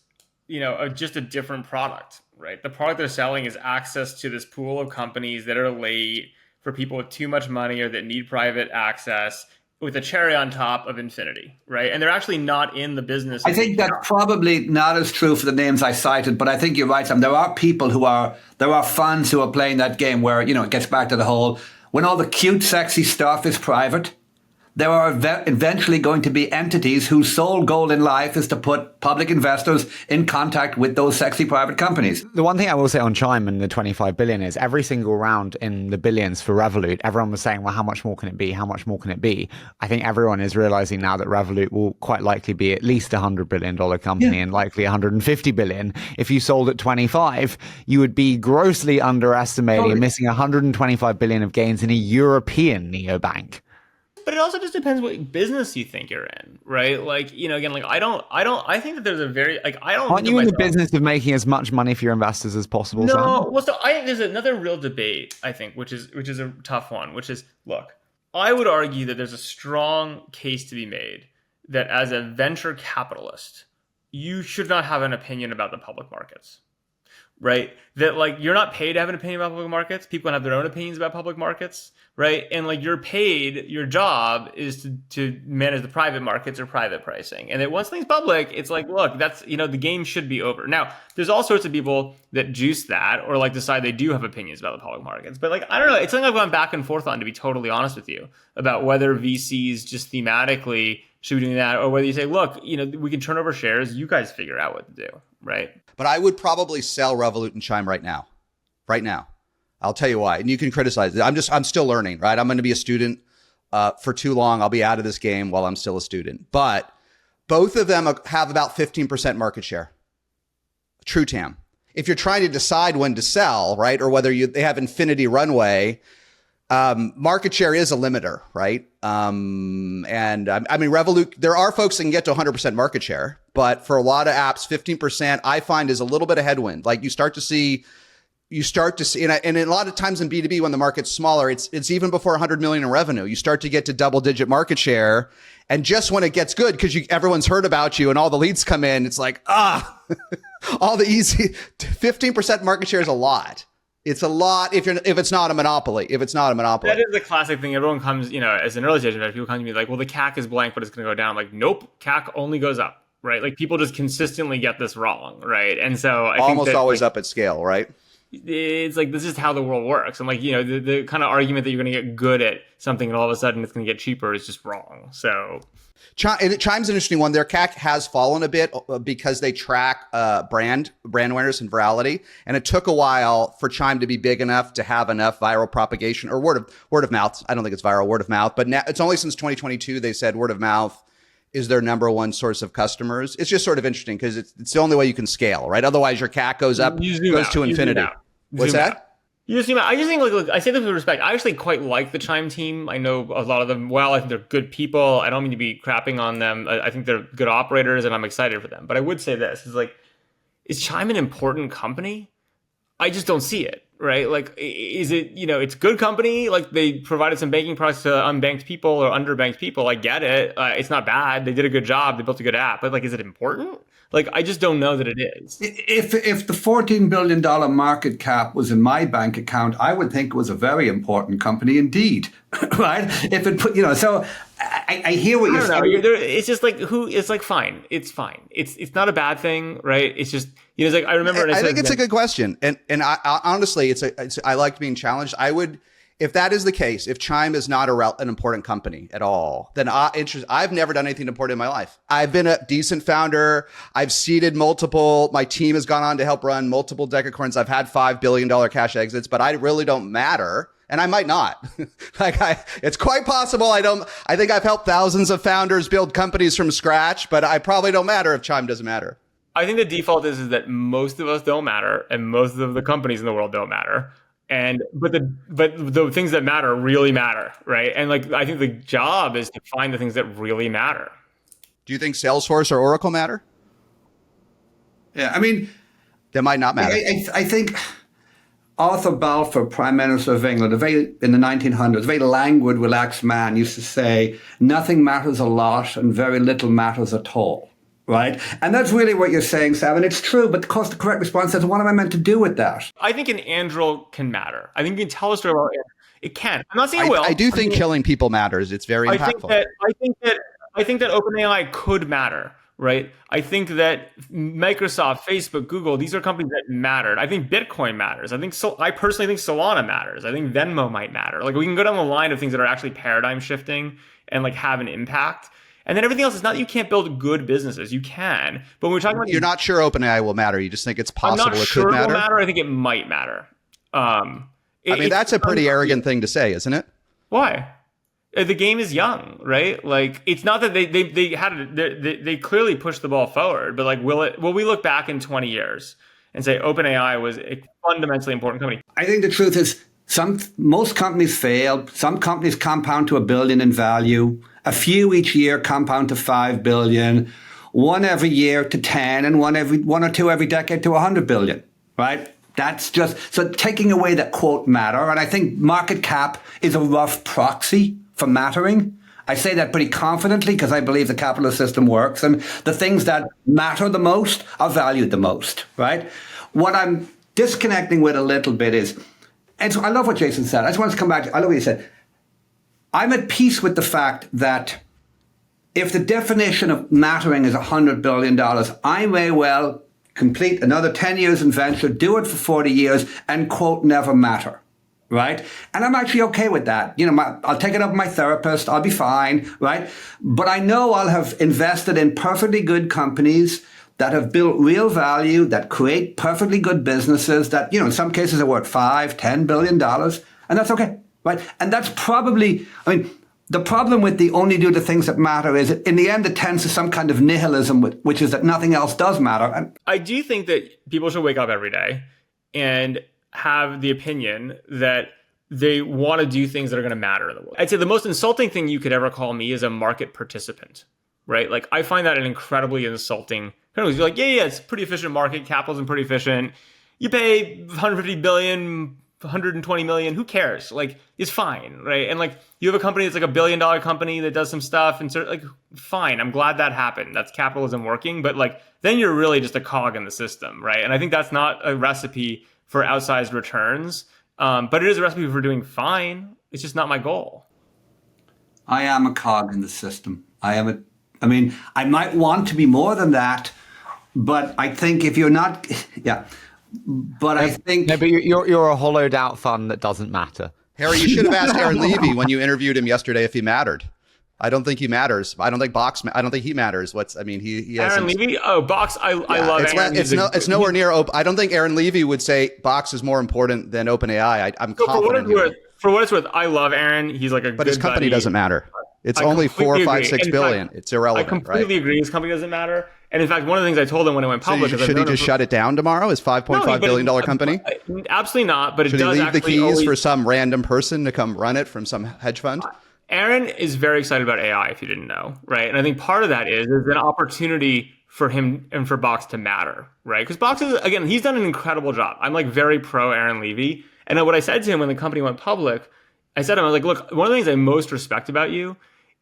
just a different product, right? The product they're selling is access to this pool of companies that are late, for people with too much money or that need private access, with a cherry on top of infinity, right? And they're actually not in the business. I think that's probably not as true for the names I cited, but I think you're right, Sam. There are funds who are playing that game where, it gets back to the whole, when all the cute, sexy stuff is private, there are eventually going to be entities whose sole goal in life is to put public investors in contact with those sexy private companies. The one thing I will say on Chime and the 25 billion is every single round in the billions for Revolut, everyone was saying, well, how much more can it be? How much more can it be? I think everyone is realizing now that Revolut will quite likely be at least $100 billion company and likely 150 billion. If you sold at 25, you would be grossly underestimating and missing 125 billion of gains in a European neobank. But it also just depends what business you think you're in, right? Like, again, like I think that there's a very, like, I don't. Aren't you in the business of making as much money for your investors as possible? No, Sam? well, so there's another real debate, I think, which is a tough one, which is, look, I would argue that there's a strong case to be made that as a venture capitalist, you should not have an opinion about the public markets. Right? That like you're not paid to have an opinion about public markets. People can have their own opinions about public markets, right? And like you're paid, your job is to manage the private markets or private pricing. And that once things public, it's like, look, that's, the game should be over. Now, there's all sorts of people that juice that or like decide they do have opinions about the public markets. But like, I don't know, it's something I've gone back and forth on, to be totally honest with you, about whether VCs just thematically should be doing that, or whether you say, look, we can turn over shares, you guys figure out what to do, right? But I would probably sell Revolut and Chime right now. Right now. I'll tell you why. And you can criticize it. I'm still learning, right? I'm going to be a student for too long. I'll be out of this game while I'm still a student. But both of them have about 15% market share. True TAM. If you're trying to decide when to sell, right, or whether they have infinity runway, Market share is a limiter, right? And I mean, Revolut, there are folks that can get to 100% market share, but for a lot of apps, 15% I find is a little bit of headwind. Like you start to see, and a lot of times in B2B, when the market's smaller, it's even before 100 million in revenue. You start to get to double digit market share. And just when it gets good, because everyone's heard about you and all the leads come in, it's like, all the easy 15% market share is a lot. It's a lot if it's not a monopoly. That is the classic thing. Everyone comes, as an early stage investor, people come to me like, well, the CAC is blank, but it's going to go down. I'm like, nope, CAC only goes up, right? Like people just consistently get this wrong, right? And so I almost think that, always up at scale, right? It's like, this is how the world works. And like, the kind of argument that you're going to get good at something and all of a sudden it's going to get cheaper is just wrong. So Chime's an interesting one. Their CAC has fallen a bit because they track brand awareness and virality, and it took a while for Chime to be big enough to have enough viral propagation or word of mouth. I don't think it's viral, word of mouth, but now it's only since 2022 they said word of mouth is their number one source of customers. It's just sort of interesting because it's the only way you can scale, right? Otherwise, your CAC goes up, goes to infinity. What's that? I just think, look, I say this with respect. I actually quite like the Chime team. I know a lot of them well. I think they're good people. I don't mean to be crapping on them. I think they're good operators, and I'm excited for them. But I would say this is Chime an important company? I just don't see it, right? Like, is it, it's a good company. Like, they provided some banking products to unbanked people or underbanked people. I get it. It's not bad. They did a good job. They built a good app. But, is it important? I just don't know that it is. If the $14 billion market cap was in my bank account, I would think it was a very important company indeed, right? If it put, so I hear what you're saying. It's just fine. It's fine. It's not a bad thing, right? It's just, I remember. I think it's a good question. And I honestly, I like being challenged. If that is the case, if Chime is not an important company at all, then I've never done anything important in my life. I've been a decent founder. I've seeded my team has gone on to help run multiple decacorns. I've had $5 billion cash exits, but I really don't matter. And I might not. It's quite possible I think I've helped thousands of founders build companies from scratch, but I probably don't matter if Chime doesn't matter. I think the default is that most of us don't matter and most of the companies in the world don't matter. But the things that matter really matter, right? And I think the job is to find the things that really matter. Do you think Salesforce or Oracle matter? Yeah, I mean, they might not matter. I think Arthur Balfour, Prime Minister of England, in the 1900s, a very languid, relaxed man, used to say, "Nothing matters a lot, and very little matters at all." Right? And that's really what you're saying, Sam. And it's true, but of course the correct response is, what am I meant to do with that? I think an Andrel can matter. I think you can tell a story about it can. I'm not saying it will. I do think killing people matters. It's very impactful. I think that OpenAI could matter, right? I think that Microsoft, Facebook, Google, these are companies that mattered. I think Bitcoin matters. I personally think Solana matters. I think Venmo might matter. We can go down the line of things that are actually paradigm shifting and have an impact. And then everything else is not that you can't build good businesses. You can. But when we're talking about... You're not sure OpenAI will matter. You just think it's possible it could matter? I'm not sure it will matter. I think it might matter. That's a pretty arrogant thing to say, isn't it? Why? The game is young, right? It's not that they clearly pushed the ball forward, but will we look back in 20 years and say OpenAI was a fundamentally important company? I think the truth is most companies fail. Some companies compound to $1 billion in value. A few each year compound to 5 billion, one every year to 10, and one or two every decade to 100 billion, right? That's just, so taking away that quote matter, and I think market cap is a rough proxy for mattering. I say that pretty confidently because I believe the capitalist system works, and the things that matter the most are valued the most, right? What I'm disconnecting with a little bit is, and so I love what Jason said. I just want to come back to, I love what he said. I'm at peace with the fact that if the definition of mattering is $100 billion, I may well complete another 10 years in venture, do it for 40 years, and quote, never matter, right? And I'm actually okay with that. I'll take it up with my therapist. I'll be fine, right? But I know I'll have invested in perfectly good companies that have built real value, that create perfectly good businesses that, in some cases are worth $5, $10 billion, and that's okay. Right. And that's probably, the problem with the only do the things that matter is in the end, it tends to some kind of nihilism, which is that nothing else does matter. And I do think that people should wake up every day and have the opinion that they want to do things that are going to matter in the world. I'd say the most insulting thing you could ever call me is a market participant, right? Like I find that an incredibly insulting. You're like, yeah, it's a pretty efficient market. Capitalism pretty efficient. You pay 150 billion, 120 million. Who cares? Like it's fine, right? And like you have a company that's like $1 billion company that does some stuff, and so like fine. I'm glad that happened. That's capitalism working. But like then you're really just a cog in the system, right? And I think that's not a recipe for outsized returns. But it is a recipe for doing fine. It's just not my goal. I am a cog in the system. I mean, I might want to be more than that, but I think if you're not, yeah. But I think... No, but you're a hollowed out fund that doesn't matter. Harry, you should have asked Aaron Levy when you interviewed him yesterday if he mattered. I don't think he matters. I don't think he matters. He has Aaron Levy? Oh, Box. I love Aaron. It's nowhere near open. I don't think Aaron Levy would say Box is more important than OpenAI. I'm confident. For what it's worth, I love Aaron. He's like a but his company buddy. Doesn't matter. It's only 4, 5, 6 billion. Fact, it's irrelevant. I completely agree. His company doesn't matter. And in fact, one of the things I told him when it went public should he just shut it down tomorrow? His $5.5 billion company? Absolutely not. But should it does he leave the keys always... for some random person to come run it from some hedge fund? Aaron is very excited about AI, if you didn't know, right? And I think part of that is an opportunity for him and for Box to matter, right? Because Box is, again, he's done an incredible job. I'm like very pro Aaron Levy. And what I said to him when the company went public, I said to him, I was like, look, one of the things I most respect about you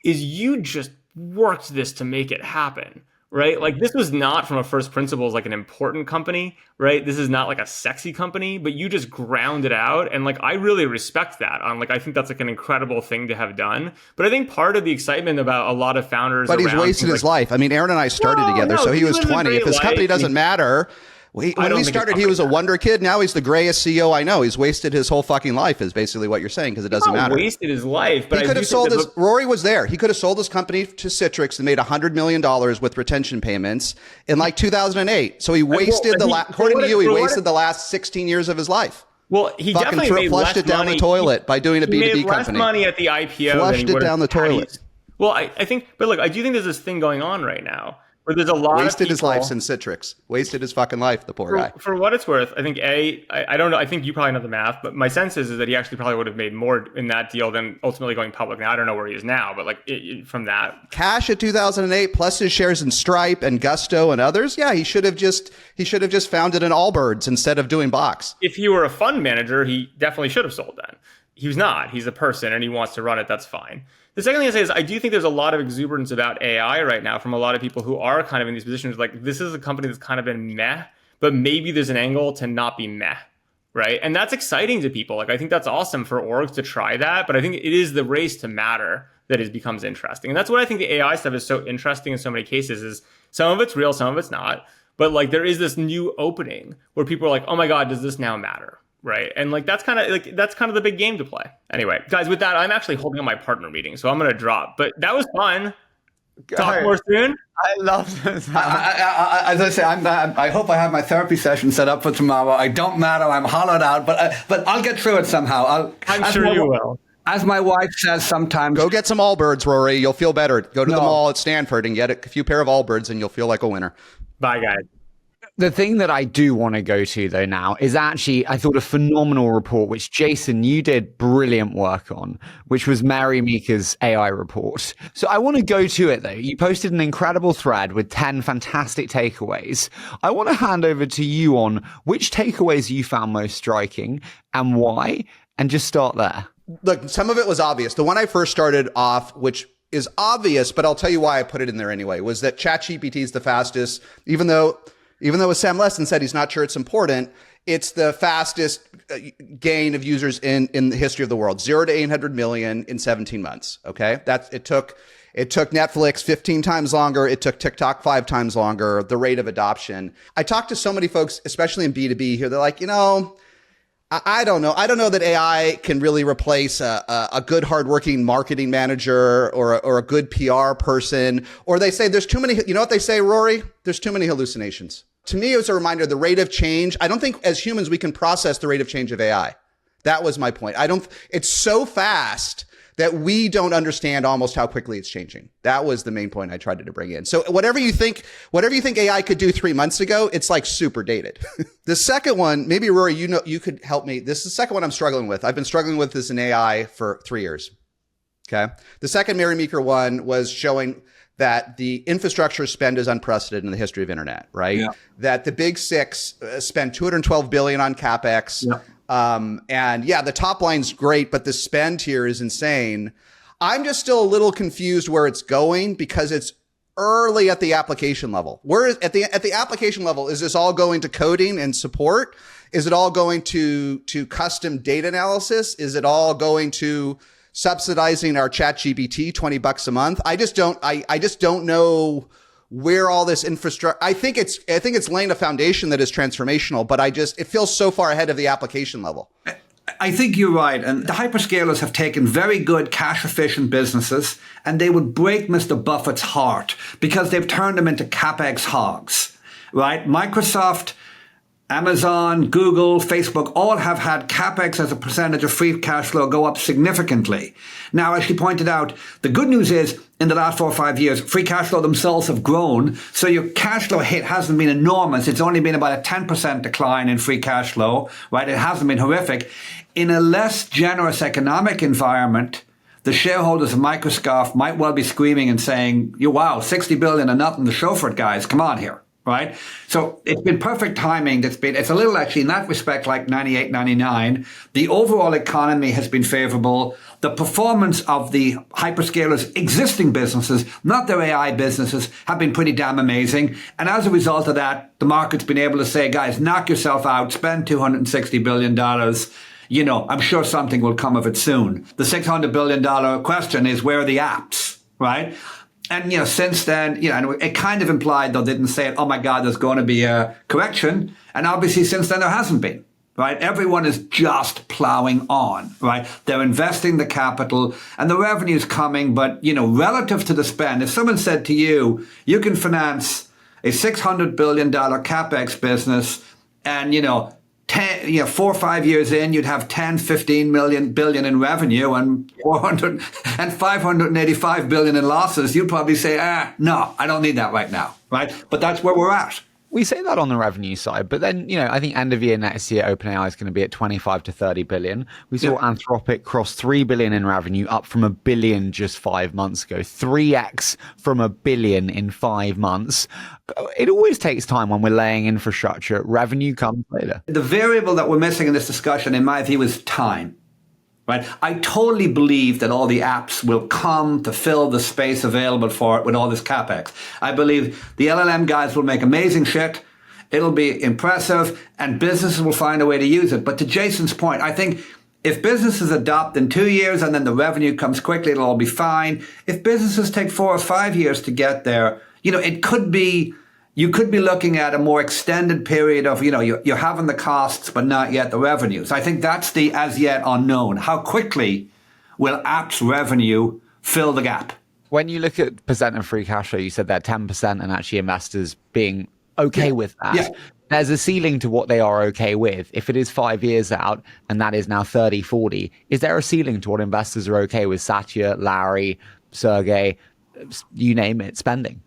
is you just worked this to make it happen, right? Like this was not from a first principles, like an important company, right? This is not like a sexy company, but you just ground it out. And like, I really respect that. I think that's like an incredible thing to have done. But I think part of the excitement about a lot of founders, but he's wasted his life. I mean, Aaron and I started together, so he was 20. If his company doesn't matter, when we started, he was a wonder kid. Now he's the grayest CEO I know. He's wasted his whole fucking life, is basically what you're saying, because it doesn't matter. Wasted his life, but he could have sold his. Rory was there. He could have sold his company to Citrix and made $100 million with retention payments in like 2008. So he wasted according to you, he wasted the last 16 years of his life. Well, he fucking definitely flushed it down the toilet by doing a B2B company. He made less money at the IPO. Flushed it down the toilet. Well, I think, but look, I do think there's this thing going on right now. Where there's a lot wasted of people, his life since Citrix. Wasted his fucking life, the poor guy. For what it's worth, I think I don't know. I think you probably know the math, but my sense is that he actually probably would have made more in that deal than ultimately going public. Now I don't know where he is now, but like from that cash at 2008 plus his shares in Stripe and Gusto and others. Yeah, he should have just founded an Allbirds instead of doing Box. If he were a fund manager, he definitely should have sold then. He was not. He's a person and he wants to run it. That's fine. The second thing I say is I do think there's a lot of exuberance about AI right now from a lot of people who are kind of in these positions. Like this is a company that's kind of been meh, but maybe there's an angle to not be meh, right? And that's exciting to people. Like I think that's awesome for orgs to try that, but I think it is the race to matter that it becomes interesting. And that's what I think the AI stuff is so interesting in so many cases is some of it's real, some of it's not. But like there is this new opening where people are like, oh my God, does this now matter? Right. And like that's kind of the big game to play. Anyway, guys, with that, I'm actually holding on my partner meeting, so I'm going to drop. But that was fun. Talk more soon. I love this. As I say, I hope I have my therapy session set up for tomorrow. I don't matter. I'm hollowed out, but I'll get through it somehow. I'm sure you will. As my wife says sometimes. Go get some Allbirds, Rory. You'll feel better. Go to the mall at Stanford and get a few pair of Allbirds and you'll feel like a winner. Bye, guys. The thing that I do want to go to, though, now is actually, I thought, a phenomenal report, which, Jason, you did brilliant work on, which was Mary Meeker's AI report. So I want to go to it, though. You posted an incredible thread with 10 fantastic takeaways. I want to hand over to you on which takeaways you found most striking and why, and just start there. Look, some of it was obvious. The one I first started off, which is obvious, but I'll tell you why I put it in there anyway, was that ChatGPT is the fastest, even though as Sam Lessin said, he's not sure it's important, it's the fastest gain of users in the history of the world, 0 to 800 million in 17 months. Okay. It took Netflix 15 times longer. It took TikTok 5 times longer, the rate of adoption. I talked to so many folks, especially in B2B here. They're like, I don't know. I don't know that AI can really replace a good, hardworking marketing manager or a good PR person. Or they say there's too many. You know what they say, Rory? There's too many hallucinations. To me, it was a reminder, the rate of change. I don't think as humans we can process the rate of change of AI. That was my point. It's so fast that we don't understand almost how quickly it's changing. That was the main point I tried to bring in. So whatever you think AI could do 3 months ago, it's like super dated. The second one, maybe Rory, you could help me. This is the second one I'm struggling with. I've been struggling with this in AI for 3 years. Okay. The second Mary Meeker one was showing that the infrastructure spend is unprecedented in the history of internet, right? Yeah. That the big six spend $212 billion on CapEx. Yeah. And yeah, the top line's great, but the spend here is insane. I'm just still a little confused where it's going because it's early at the application level. Where at the application level, is this all going to coding and support? Is it all going to custom data analysis? Is it all going to subsidizing our ChatGPT $20 a month? I just don't know where all this infrastructure. I think it's laying a foundation that is transformational, but it feels so far ahead of the application level. I think you're right. And the hyperscalers have taken very good cash efficient businesses and they would break Mr. Buffett's heart because they've turned them into CapEx hogs, right? Microsoft, Amazon, Google, Facebook all have had CapEx as a percentage of free cash flow go up significantly. Now, as you pointed out, the good news is in the last 4 or 5 years, free cash flow themselves have grown. So your cash flow hit hasn't been enormous. It's only been about a 10% decline in free cash flow, right? It hasn't been horrific. In a less generous economic environment, the shareholders of Microsoft might well be screaming and saying, wow, 60 billion and nothing to show for it, guys. Come on here. Right? So it's been perfect timing. It's a little actually in that respect like 98, 99. The overall economy has been favorable. The performance of the hyperscalers' existing businesses, not their AI businesses, have been pretty damn amazing. And as a result of that, the market's been able to say, guys, knock yourself out, spend $260 billion. I'm sure something will come of it soon. The $600 billion question is, where are the apps? Right? And, since then, and it kind of implied, though, didn't say it, oh, my God, there's going to be a correction. And obviously, since then, there hasn't been, right? Everyone is just plowing on, right? They're investing the capital and the revenue's coming. But, relative to the spend, if someone said to you, you can finance a $600 billion CapEx business and, 4 or 5 years in, you'd have 15 billion in revenue and 585 billion in losses. You'd probably say, no, I don't need that right now. Right. But that's where we're at. We say that on the revenue side, but then, I think end of year next year, OpenAI is going to be at 25 to 30 billion. We saw Anthropic cross 3 billion in revenue, up from $1 billion just 5 months ago, 3x from $1 billion in 5 months. It always takes time when we're laying infrastructure. Revenue comes later. The variable that we're missing in this discussion, in my view, is time. Right? I totally believe that all the apps will come to fill the space available for it with all this CapEx. I believe the LLM guys will make amazing shit. It'll be impressive and businesses will find a way to use it. But to Jason's point, I think if businesses adopt in 2 years and then the revenue comes quickly, it'll all be fine. If businesses take 4 or 5 years to get there, it could be, you could be looking at a more extended period of, you're having the costs, but not yet the revenues. I think that's the as yet unknown. How quickly will apps revenue fill the gap? When you look at percent of free cash flow, you said that 10% and actually investors being okay with that. Yeah. There's a ceiling to what they are okay with. If it is 5 years out and that is now 30, 40, is there a ceiling to what investors are okay with Satya, Larry, Sergey, you name it, spending?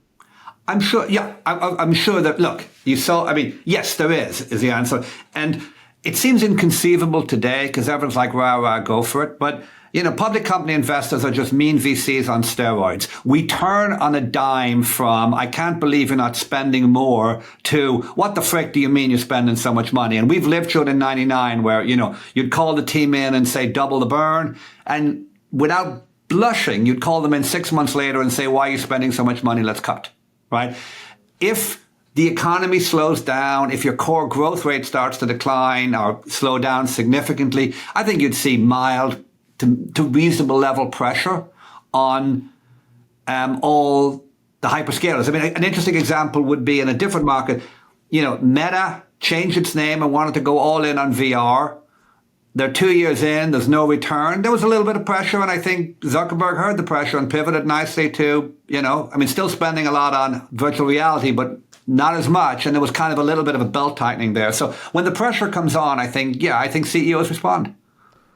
I'm sure, I'm sure that, look, yes, there is the answer. And it seems inconceivable today because everyone's like, rah, go for it. But, public company investors are just mean VCs on steroids. We turn on a dime from, I can't believe you're not spending more, to, what the frick do you mean you're spending so much money? And we've lived through it in 99 where, you'd call the team in and say, double the burn. And without blushing, you'd call them in 6 months later and say, why are you spending so much money? Let's cut. Right? If the economy slows down, if your core growth rate starts to decline or slow down significantly, I think you'd see mild to reasonable level pressure on all the hyperscalers. An interesting example would be in a different market, Meta changed its name and wanted to go all in on VR. They're 2 years in, there's no return. There was a little bit of pressure, and I think Zuckerberg heard the pressure and pivoted nicely to, still spending a lot on virtual reality, but not as much. And there was kind of a little bit of a belt tightening there. So when the pressure comes on, I think CEOs respond.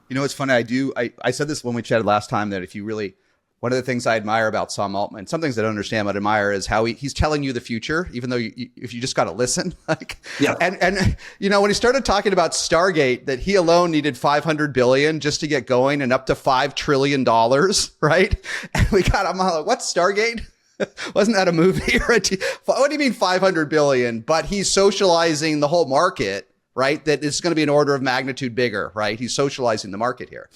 You know, it's funny. I said this when we chatted last time that if you really, one of the things I admire about Sam Altman, some things I don't understand but admire, is how he's telling you the future, even though if you just got to listen. And you know, when he started talking about Stargate, that he alone needed 500 billion just to get going and up to $5 trillion, right? And I'm like, what's Stargate? Wasn't that a movie or a what do you mean 500 billion? But he's socializing the whole market, right? That it's going to be an order of magnitude bigger, right? He's socializing the market here.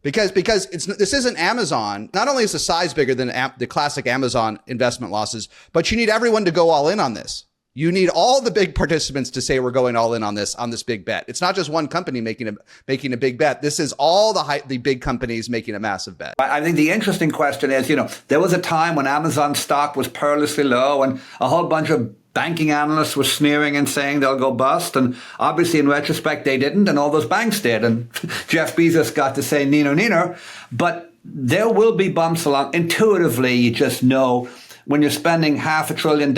Because this isn't Amazon. Not only is the size bigger than the classic Amazon investment losses, but you need everyone to go all in on this. You need all the big participants to say we're going all in on this big bet. It's not just one company making a big bet. This is all the big companies making a massive bet. I think the interesting question is, you know, there was a time when Amazon stock was perilously low and a whole bunch of banking analysts were sneering and saying they'll go bust. And obviously, in retrospect, they didn't. And all those banks did. And Jeff Bezos got to say, neener, neener. But there will be bumps along. Intuitively, you just know when you're spending $500 billion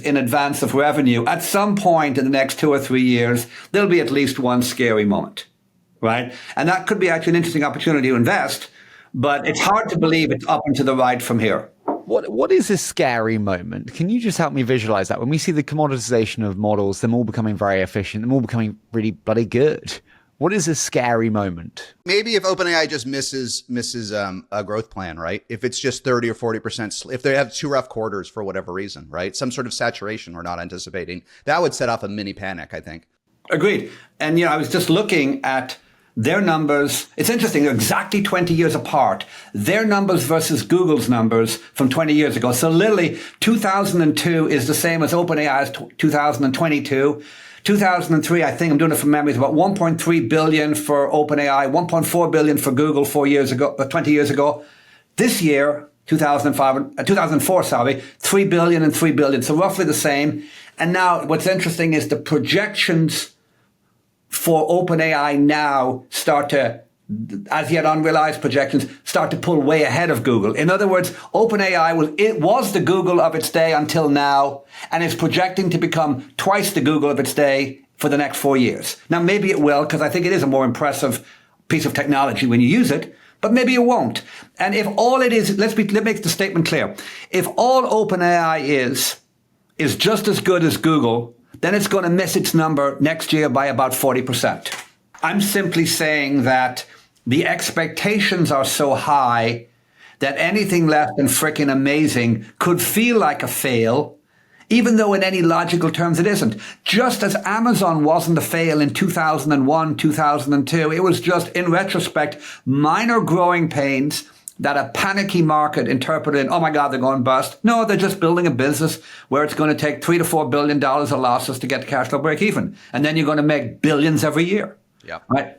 in advance of revenue, at some point in the next 2 or 3 years, there'll be at least one scary moment, right? And that could be actually an interesting opportunity to invest. But it's hard to believe it's up and to the right from here. What is a scary moment? Can you just help me visualize that? When we see the commoditization of models, them all becoming very efficient, them all becoming really bloody good. What is a scary moment? Maybe if OpenAI just misses a growth plan, right? If it's just 30 or 40%, if they have 2 rough quarters for whatever reason, right? Some sort of saturation we're not anticipating, that would set off a mini panic, I think. Agreed. And, you know, I was just looking at their numbers. It's interesting. They're exactly 20 years apart. Their numbers versus Google's numbers from 20 years ago. So literally 2002 is the same as OpenAI's 2022. 2003, I think I'm doing it from memory, is about 1.3 billion for OpenAI, 1.4 billion for Google 20 years ago. This year, 2004, 3 billion and 3 billion. So roughly the same. And now what's interesting is the projections for OpenAI now start to, as yet unrealized projections, start to pull way ahead of Google. In other words, OpenAI it was the Google of its day until now, and is projecting to become twice the Google of its day for the next 4 years. Now, maybe it will, because I think it is a more impressive piece of technology when you use it, but maybe it won't. And if all it is, let's make the statement clear. If all OpenAI is just as good as Google, then it's going to miss its number next year by about 40%. I'm simply saying that the expectations are so high that anything less than frickin' amazing could feel like a fail, even though in any logical terms it isn't. Just as Amazon wasn't a fail in 2001, 2002, it was just, in retrospect, minor growing pains that a panicky market interpreted, oh my God, they're going bust. No, they're just building a business where it's going to take $3 to $4 billion of losses to get to cash flow break even. And then you're going to make billions every year. Yeah. Right.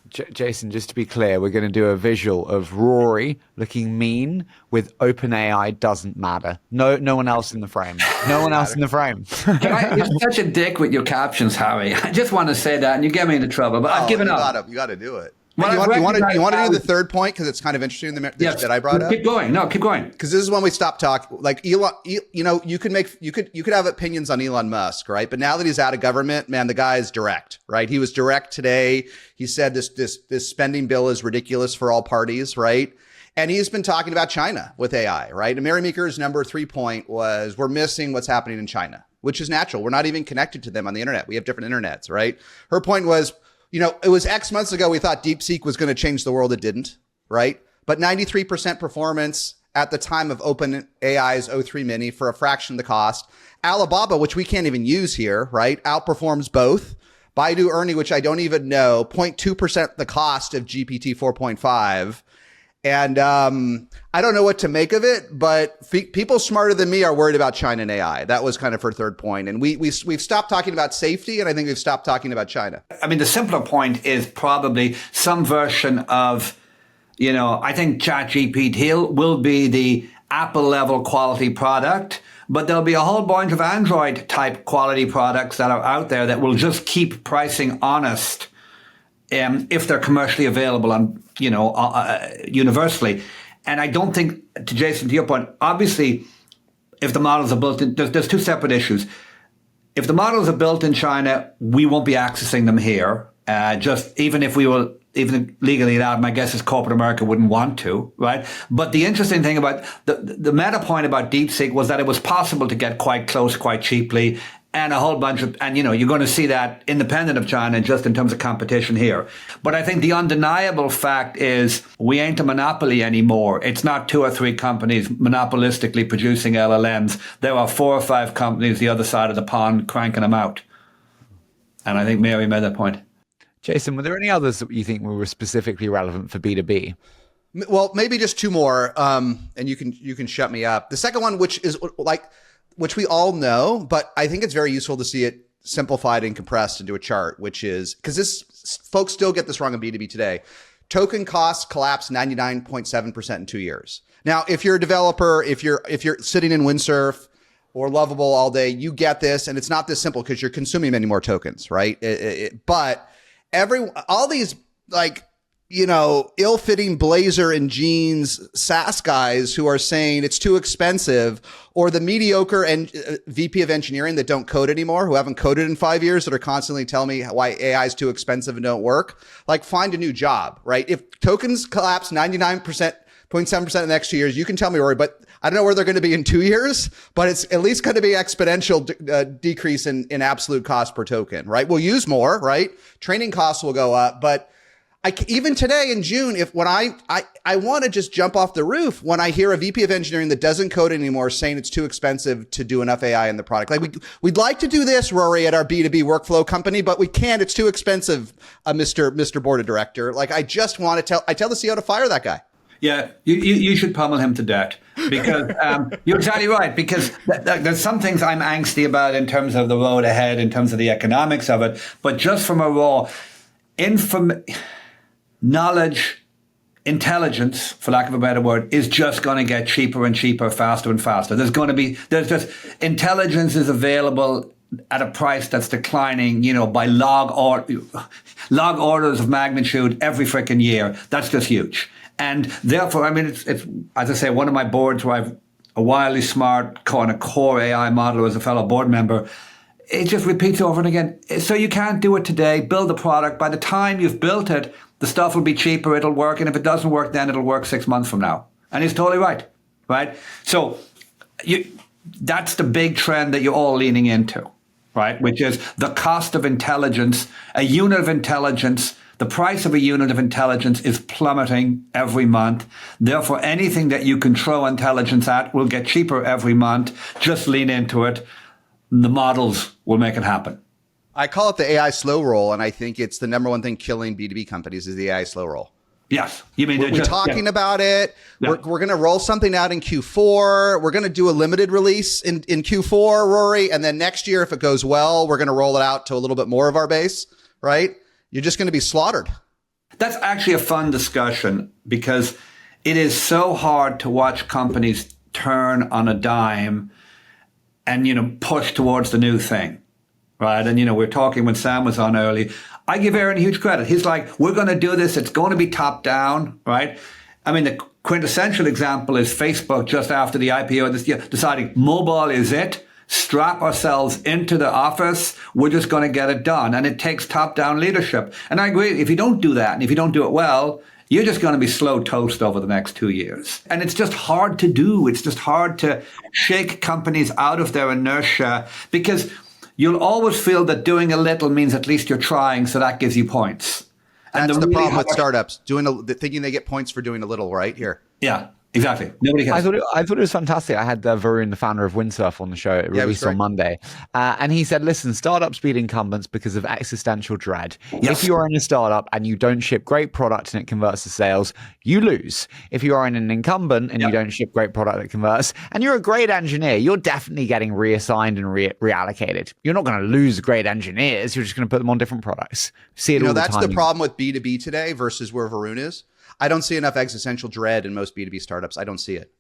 Jason, just to be clear, we're going to do a visual of Rory looking mean with OpenAI doesn't matter. No one else in the frame. No one else in the frame. You're such a dick with your captions, Harry. I just want to say that, and you get me into trouble. But I've given up. You got to do it. Well, you want to do the third point because it's kind of interesting that I brought up. Keep going. No, keep going. Because this is when we stop talking. Like Elon, you know, you could have opinions on Elon Musk, right? But now that he's out of government, man, the guy is direct, right? He was direct today. He said this spending bill is ridiculous for all parties, right? And he's been talking about China with AI, right? And Mary Meeker's number 3 point was we're missing what's happening in China, which is natural. We're not even connected to them on the internet. We have different internets, right? Her point was, you know, it was X months ago we thought DeepSeek was going to change the world. It didn't, right? But 93% performance at the time of OpenAI's O3 Mini for a fraction of the cost. Alibaba, which we can't even use here, right, outperforms both. Baidu earning, which I don't even know, 0.2% the cost of GPT 4.5. And I don't know what to make of it, but people smarter than me are worried about China and AI. That was kind of her third point. And we've stopped talking about safety, and I think we've stopped talking about China. I mean, the simpler point is probably some version of, you know, I think ChatGPT will be the Apple-level quality product, but there'll be a whole bunch of Android-type quality products that are out there that will just keep pricing honest if they're commercially available on, you know, universally. And I don't think, to Jason, to your point, obviously, if the models are built in, there's two separate issues. If the models are built in China, we won't be accessing them here. Just even if we were even legally allowed, my guess is corporate America wouldn't want to, right? But the interesting thing about the meta point about DeepSeek was that it was possible to get quite close, quite cheaply, and a whole bunch of, and you're going to see that independent of China just in terms of competition here. But I think the undeniable fact is we ain't a monopoly anymore. It's not 2 or 3 companies monopolistically producing LLMs. There are 4 or 5 companies the other side of the pond cranking them out. And I think Mary made that point. Jason, were there any others that you think were specifically relevant for B2B? Well, maybe just 2 more, and you can shut me up. The second one, which we all know, but I think it's very useful to see it simplified and compressed into a chart, which is, because folks still get this wrong in B2B today. Token costs collapsed 99.7% in 2 years. Now, if you're a developer, if you're sitting in Windsurf or Lovable all day, you get this, and it's not this simple because you're consuming many more tokens, right? But all these ill-fitting blazer and jeans SaaS guys who are saying it's too expensive, or the mediocre and VP of engineering that don't code anymore, who haven't coded in 5 years, that are constantly telling me why AI is too expensive and don't work. Find a new job, right? If tokens collapse 99.7% in the next 2 years, you can tell me, Rory, but I don't know where they're going to be in 2 years, but it's at least going to be exponential decrease in absolute cost per token, right? We'll use more, right? Training costs will go up, but even today in June, when I want to just jump off the roof when I hear a VP of engineering that doesn't code anymore saying it's too expensive to do enough AI in the product. We'd like to do this, Rory, at our B2B workflow company, but we can't. It's too expensive, Mr. Board of Director. I just want to tell the CEO to fire that guy. Yeah, you should pummel him to death, because you're exactly right. Because there's some things I'm angsty about in terms of the road ahead, in terms of the economics of it. But just from a raw knowledge, intelligence, for lack of a better word, is just going to get cheaper and cheaper, faster and faster. There's just intelligence is available at a price that's declining, by log orders of magnitude every freaking year. That's just huge. And therefore, it's as I say, one of my boards where I've a wildly smart kind of core AI model as a fellow board member, it just repeats over and again. So you can't do it today. Build the product. By the time you've built it, the stuff will be cheaper. It'll work. And if it doesn't work, then it'll work 6 months from now. And he's totally right. Right? So that's the big trend that you're all leaning into, right? Which is the cost of intelligence, a unit of intelligence. The price of a unit of intelligence is plummeting every month. Therefore, anything that you can throw intelligence at will get cheaper every month. Just lean into it. The models will make it happen. I call it the AI slow roll, and I think it's the number one thing killing B2B companies is the AI slow roll. Yes. You mean we're talking about it. Yeah. We're going to roll something out in Q4. We're going to do a limited release in Q4, Rory. And then next year, if it goes well, we're going to roll it out to a little bit more of our base, right? You're just going to be slaughtered. That's actually a fun discussion, because it is so hard to watch companies turn on a dime and, push towards the new thing, right? And, we're talking when Sam was on early. I give Aaron huge credit. He's like, we're going to do this. It's going to be top down, right? The quintessential example is Facebook just after the IPO this year, deciding mobile is it. Strap ourselves into the office. We're just going to get it done. And it takes top-down leadership. And I agree, if you don't do that, and if you don't do it well, you're just going to be slow toast over the next 2 years. And it's just hard to do. It's just hard to shake companies out of their inertia, because you'll always feel that doing a little means at least you're trying, so that gives you points. And that's the problem with startups, thinking they get points for doing a little, right? Here. Yeah. Exactly. Nobody cares. I thought it was fantastic. I had Varun, the founder of Windsurf, on the show. It released on Monday. And he said, listen, startups beat incumbents because of existential dread. Yes. If you are in a startup and you don't ship great product and it converts to sales, you lose. If you are in an incumbent and you don't ship great product that converts, and you're a great engineer, you're definitely getting reassigned and reallocated. You're not going to lose great engineers. You're just going to put them on different products. See it all the time. That's the problem with B2B today versus where Varun is. I don't see enough existential dread in most B2B startups. I don't see it.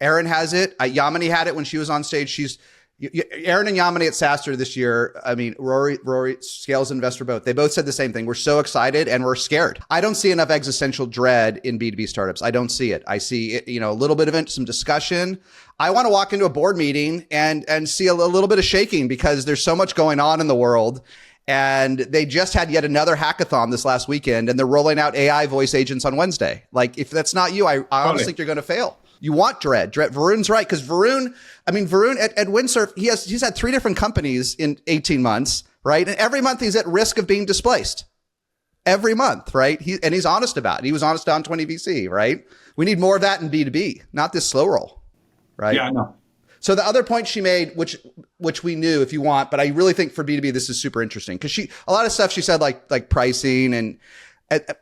Erin has it. Yamini had it when she was on stage. Erin and Yamini at SaaStr this year. Rory, Scales Investor both. They both said the same thing. We're so excited and we're scared. I don't see enough existential dread in B2B startups. I don't see it. I see it, a little bit of it, some discussion. I want to walk into a board meeting and see a little bit of shaking, because there's so much going on in the world. And they just had yet another hackathon this last weekend, and they're rolling out AI voice agents on Wednesday. Like, if that's not you, I honestly think you're going to fail. You want Dread. Varun's right, because Varun at Windsurf, he's had 3 different companies in 18 months, right? And every month he's at risk of being displaced. Every month, right? He's honest about it. He was honest on 20VC, right? We need more of that in B2B, not this slow roll, right? Yeah, I know. So the other point she made, which we knew if you want, but I really think for B2B this is super interesting, because a lot of stuff she said like pricing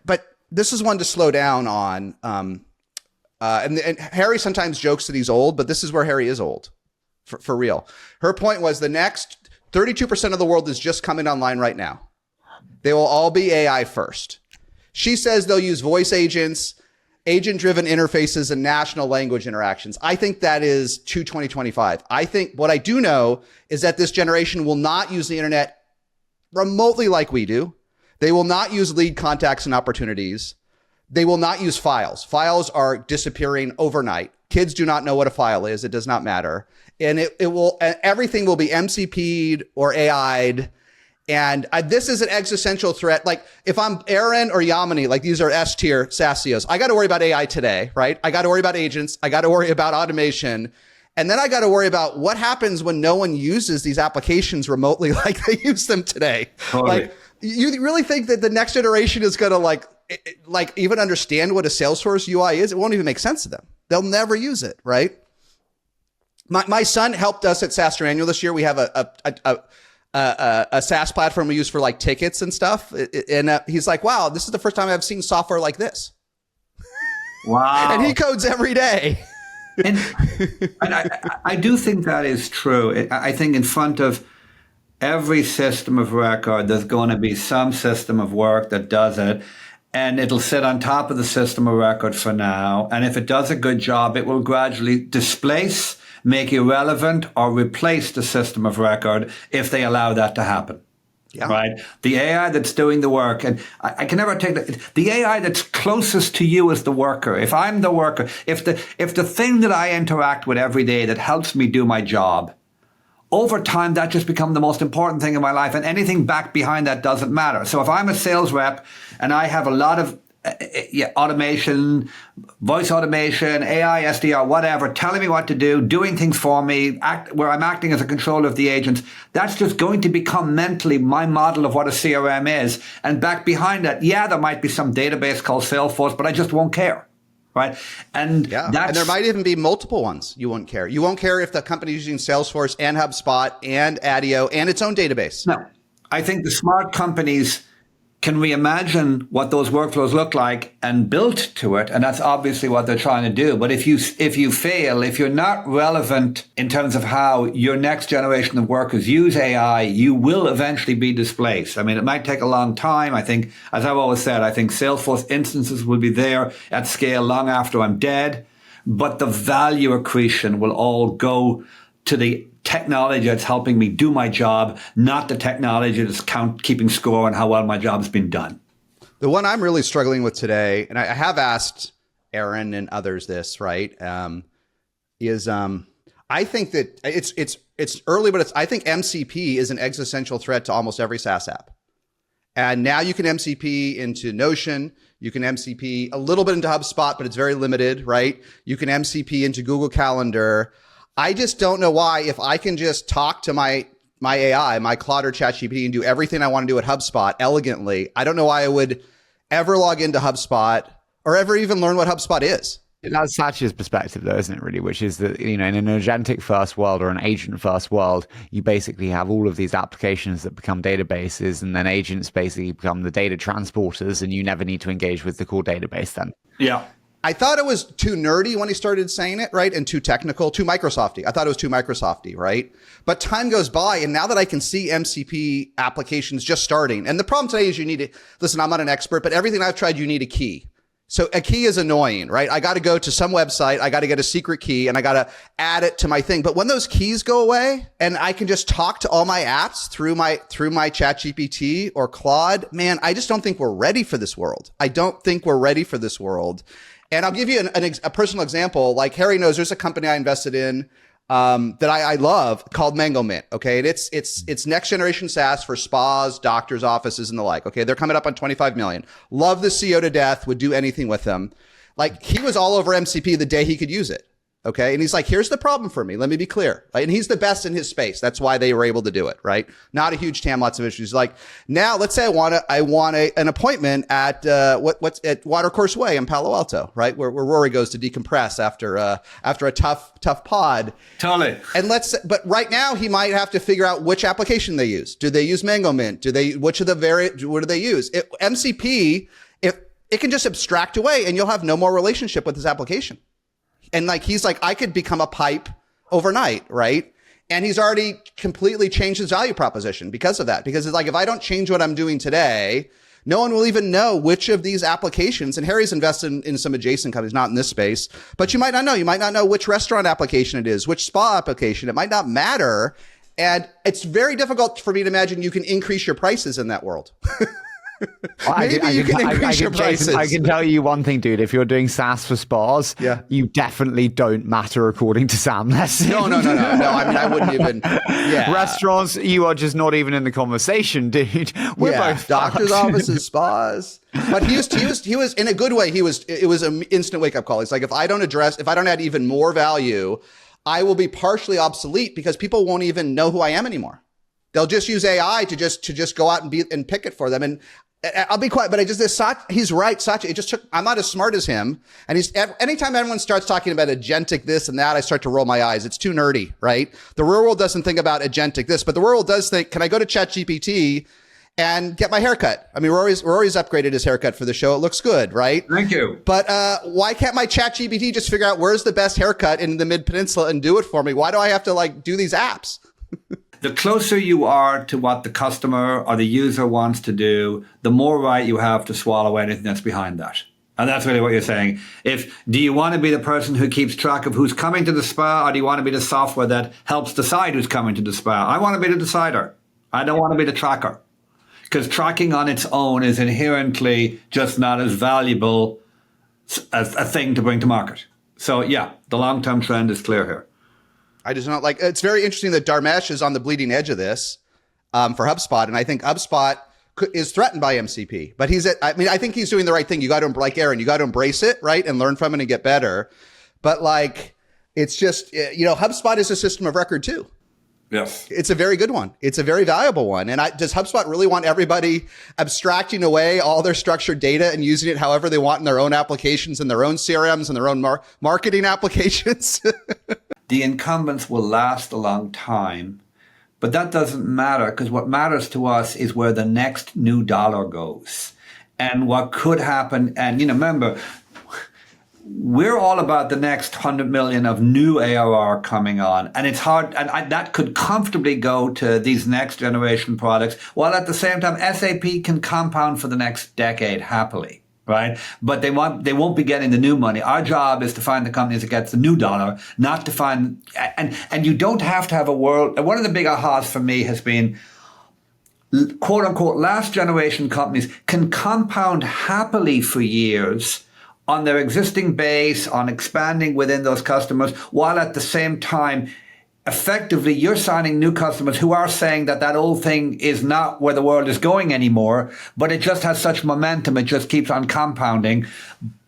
but this is one to slow down on. And Harry sometimes jokes that he's old, but this is where Harry is old for real. Her point was the next 32% of the world is just coming online right now. They will all be AI first. She says they'll use voice agents, agent-driven interfaces, and natural language interactions. I think that is to 2025. I think what I do know is that this generation will not use the internet remotely like we do. They will not use lead contacts and opportunities. They will not use files. Files are disappearing overnight. Kids do not know what a file is. It does not matter. And everything will be MCP'd or AI'd. And this is an existential threat. Like, if I'm Aaron or Yamini, like, these are S-tier SaaS CEOs, I got to worry about AI today, right? I got to worry about agents. I got to worry about automation. And then I got to worry about what happens when no one uses these applications remotely like they use them today. Totally. Like, you really think that the next generation is going to like even understand what a Salesforce UI is? It won't even make sense to them. They'll never use it, right? My son helped us at SaaS Annual this year. We have a SaaS platform we use for like tickets and stuff. And he's like, wow, this is the first time I've seen software like this. Wow. And he codes every day. And I do think that is true. I think in front of every system of record, there's going to be some system of work that does it. And it'll sit on top of the system of record for now. And if it does a good job, it will gradually displace, make irrelevant, or replace the system of record if they allow that to happen. Yeah. Right? The AI that's doing the work, and I can never take the AI that's closest to you as the worker. If I'm the worker, if the thing that I interact with every day that helps me do my job, over time, that just becomes the most important thing in my life, and anything back behind that doesn't matter. So if I'm a sales rep and I have a lot of automation, voice automation, AI, SDR, whatever, telling me what to do, doing things for me, where I'm acting as a controller of the agents, that's just going to become mentally my model of what a CRM is. And back behind that, yeah, there might be some database called Salesforce, but I just won't care. Right. And there might even be multiple ones. You won't care. You won't care if the company is using Salesforce and HubSpot and ADIO and its own database. No, I think the smart companies can reimagine what those workflows look like and build to it. And that's obviously what they're trying to do. But if you fail, if you're not relevant in terms of how your next generation of workers use AI, you will eventually be displaced. I mean, it might take a long time. I think, as I've always said, I think Salesforce instances will be there at scale long after I'm dead. But the value accretion will all go to the technology that's helping me do my job, not the technology that's keeping score on how well my job's been done. The one I'm really struggling with today, and I have asked Aaron and others this, right, is I think that it's early, but I think MCP is an existential threat to almost every SaaS app. And now you can MCP into Notion. You can MCP a little bit into HubSpot, but it's very limited, right? You can MCP into Google Calendar. I just don't know why, if I can just talk to my AI, my Claude or ChatGPT, and do everything I want to do at HubSpot elegantly, I don't know why I would ever log into HubSpot or ever even learn what HubSpot is. That's Satch's perspective, though, isn't it, really? Which is that, in an agentic first world or an agent first world, you basically have all of these applications that become databases, and then agents basically become the data transporters, and you never need to engage with the core database then. Yeah. I thought it was too nerdy when he started saying it, right? And too technical, too Microsofty. I thought it was too Microsofty, right? But time goes by, and now that I can see MCP applications just starting, and the problem today is you need to, listen, I'm not an expert, but everything I've tried, you need a key. So a key is annoying, right? I got to go to some website, I got to get a secret key, and I got to add it to my thing. But when those keys go away and I can just talk to all my apps through my ChatGPT or Claude, man, I just don't think we're ready for this world. I don't think we're ready for this world. And I'll give you a personal example. Like Harry knows, there's a company I invested in that I love called Mango Mint. Okay. And it's next generation SaaS for spas, doctors' offices, and the like. Okay. They're coming up on 25 million. Love the CEO to death, would do anything with them. Like, he was all over MCP the day he could use it. Okay. And he's like, here's the problem for me. Let me be clear. Right? And he's the best in his space. That's why they were able to do it. Right. Not a huge TAM, lots of issues. Like, now let's say I want an appointment at, what's at Watercourse Way in Palo Alto, right? Where Rory goes to decompress after a tough pod. Totally. And but right now he might have to figure out which application they use. Do they use Mango Mint? What do they use? MCP, if it can just abstract away and you'll have no more relationship with this application. And like, he's like, I could become a pipe overnight, right? And he's already completely changed his value proposition because of that. Because it's like, if I don't change what I'm doing today, no one will even know which of these applications. And Harry's invested in some adjacent companies, not in this space, but you might not know. You might not know which restaurant application it is, which spa application. It might not matter. And it's very difficult for me to imagine you can increase your prices in that world. Maybe you can increase your prices. I can tell you one thing, dude. If you're doing SaaS for spas, you definitely don't matter according to Sam Lessin. No. I mean, I wouldn't even. Yeah. Restaurants, you are just not even in the conversation, dude. We're both doctors' offices, spas. But he was in a good way. It was an instant wake up call. It's like, if I don't add even more value, I will be partially obsolete because people won't even know who I am anymore. They'll just use AI to just go out and pick it for them. And I'll be quiet, but he's right, Satya. I'm not as smart as him. And anytime everyone starts talking about agentic this and that, I start to roll my eyes. It's too nerdy, right? The real world doesn't think about agentic this, but the real world does think, can I go to ChatGPT and get my haircut? I mean, Rory's upgraded his haircut for the show. It looks good, right? Thank you. But why can't my ChatGPT just figure out where's the best haircut in the Mid-Peninsula and do it for me? Why do I have to like do these apps? The closer you are to what the customer or the user wants to do, the more right you have to swallow anything that's behind that. And that's really what you're saying. Do you want to be the person who keeps track of who's coming to the spa, or do you want to be the software that helps decide who's coming to the spa? I want to be the decider. I don't want to be the tracker. Because tracking on its own is inherently just not as valuable as a thing to bring to market. So yeah, the long-term trend is clear here. I just don't like. It's very interesting that Dharmesh is on the bleeding edge of this for HubSpot, and I think HubSpot is threatened by MCP. But I think he's doing the right thing. You got to, like Aaron, you got to embrace it, right, and learn from it and get better. But like, it's just HubSpot is a system of record too. Yes, it's a very good one. It's a very valuable one. And does HubSpot really want everybody abstracting away all their structured data and using it however they want in their own applications and their own CRMs and their own marketing applications? The incumbents will last a long time, but that doesn't matter, because what matters to us is where the next new dollar goes and what could happen. And, remember, we're all about the next 100 million of new ARR coming on. And it's hard. And that could comfortably go to these next generation products, while at the same time, SAP can compound for the next decade happily. Right? But they won't be getting the new money. Our job is to find the companies that gets the new dollar, not to find, and you don't have to have a world. One of the big ahas for me has been, quote unquote, last generation companies can compound happily for years on their existing base, on expanding within those customers, while at the same time, effectively, you're signing new customers who are saying that old thing is not where the world is going anymore, but it just has such momentum, it just keeps on compounding.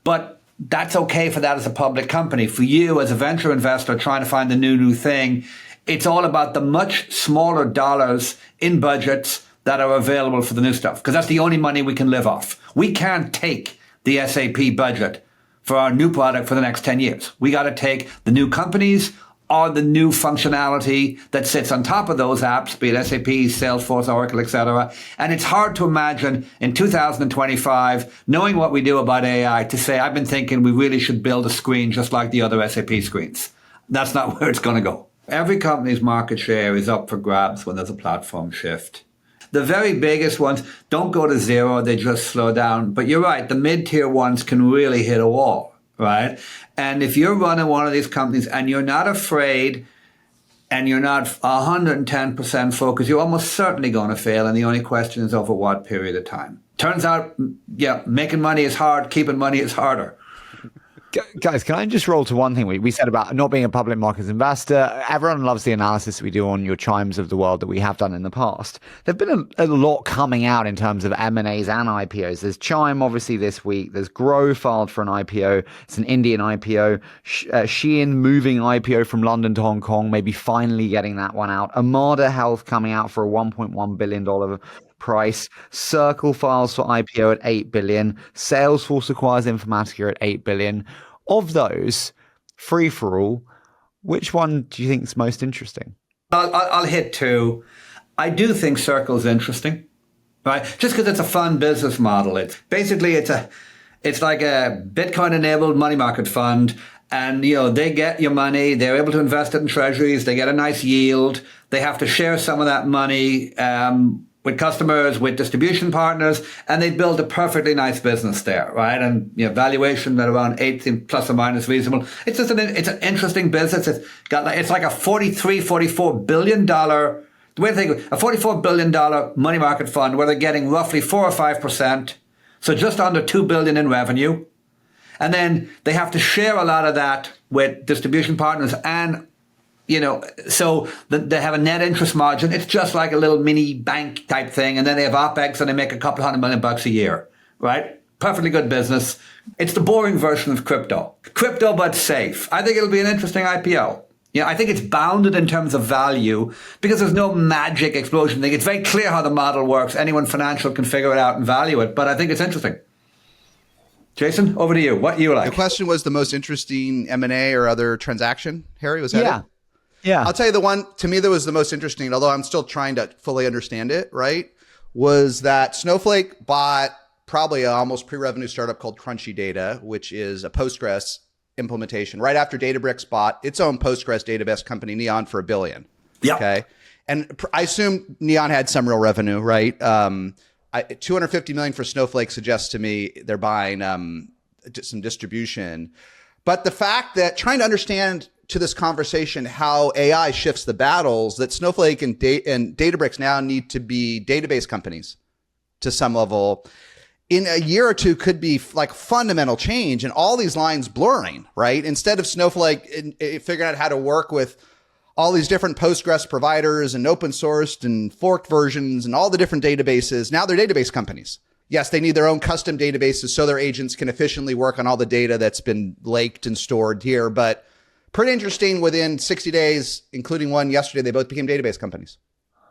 But that's okay for that as a public company. For you as a venture investor trying to find the new thing, it's all about the much smaller dollars in budgets that are available for the new stuff, because that's the only money we can live off. We can't take the SAP budget for our new product for the next 10 years. We got to take the new companies or the new functionality that sits on top of those apps, be it SAP, Salesforce, Oracle, etc. And it's hard to imagine in 2025, knowing what we do about AI, to say, I've been thinking we really should build a screen just like the other SAP screens. That's not where it's going to go. Every company's market share is up for grabs when there's a platform shift. The very biggest ones don't go to zero, they just slow down. But you're right, the mid-tier ones can really hit a wall. Right? And if you're running one of these companies and you're not afraid and you're not 110% focused, you're almost certainly going to fail. And the only question is over what period of time. Turns out, making money is hard. Keeping money is harder. Guys, can I just roll to one thing we said about not being a public markets investor? Everyone loves the analysis we do on your Chimes of the world that we have done in the past. There've been a lot coming out in terms of M&As and IPOs. There's Chime, obviously, this week. There's Grow filed for an IPO. It's an Indian IPO. Shein moving IPO from London to Hong Kong, maybe finally getting that one out. Amada Health coming out for a $1.1 billion price. Circle files for IPO at 8 billion. Salesforce acquires Informatica at 8 billion. Of those, free for all, which one do you think is most interesting? I'll hit two. I do think Circle's interesting, right? Just because it's a fun business model. It's like a Bitcoin-enabled money market fund, and they get your money. They're able to invest it in treasuries. They get a nice yield. They have to share some of that money with customers, with distribution partners, and they build a perfectly nice business there, right? And valuation at around 8 plus or minus reasonable. It's just it's an interesting business. It's like a $44 billion. The way to think of it, a $44 billion money market fund where they're getting roughly 4 or 5%, so just under $2 billion in revenue, and then they have to share a lot of that with distribution partners and. So they have a net interest margin. It's just like a little mini bank type thing. And then they have OpEx and they make a couple $100 million a year, right? Perfectly good business. It's the boring version of crypto. Crypto, but safe. I think it'll be an interesting IPO. I think it's bounded in terms of value because there's no magic explosion thing. It's very clear how the model works. Anyone financial can figure it out and value it. But I think it's interesting. Jason, over to you. What do you like? The question was the most interesting M&A or other transaction, Harry? Was that it? Yeah. I'll tell you the one, to me, that was the most interesting, although I'm still trying to fully understand it, right, was that Snowflake bought probably an almost pre-revenue startup called Crunchy Data, which is a Postgres implementation, right after Databricks bought its own Postgres database company, Neon, for $1 billion. Yeah. Okay. And I assume Neon had some real revenue, right? $250 million for Snowflake suggests to me they're buying some distribution. But the fact that trying to understand to this conversation how AI shifts the battles, that Snowflake and Databricks now need to be database companies to some level in a year or two could be like fundamental change and all these lines blurring, right? Instead of Snowflake figuring out how to work with all these different Postgres providers and open sourced and forked versions and all the different databases, now they're database companies. Yes, they need their own custom databases so their agents can efficiently work on all the data that's been laked and stored here, but pretty interesting. Within 60 days, including one yesterday, they both became database companies.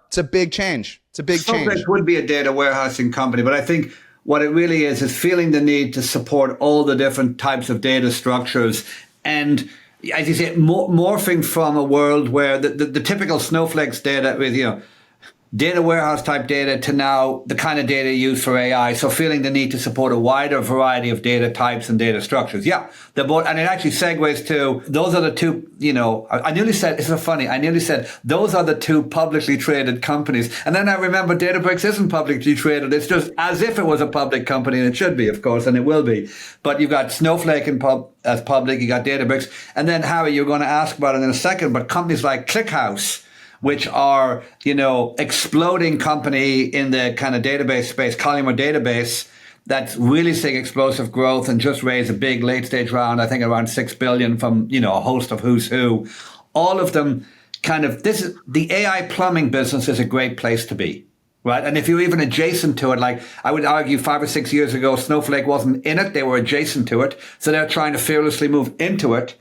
It's a big change. It's a big change. Snowflake would be a data warehousing company, but I think what it really is feeling the need to support all the different types of data structures. And as you say, morphing from a world where the typical Snowflake's data with, data warehouse type data to now the kind of data used for AI. So feeling the need to support a wider variety of data types and data structures. Yeah, they're both, and it actually segues to, those are the two, I nearly said, it's so funny, I nearly said, those are the two publicly traded companies. And then I remember Databricks isn't publicly traded. It's just as if it was a public company, and it should be, of course, and it will be. But you've got Snowflake as public, you got Databricks. And then, Harry, you're going to ask about it in a second, but companies like ClickHouse, which are, exploding company in the kind of database space, Columnar database, that's really seeing explosive growth and just raised a big late stage round, I think around $6 billion from, a host of who's who. All of them the AI plumbing business is a great place to be, right? And if you're even adjacent to it, like I would argue 5 or 6 years ago, Snowflake wasn't in it, they were adjacent to it. So they're trying to fearlessly move into it.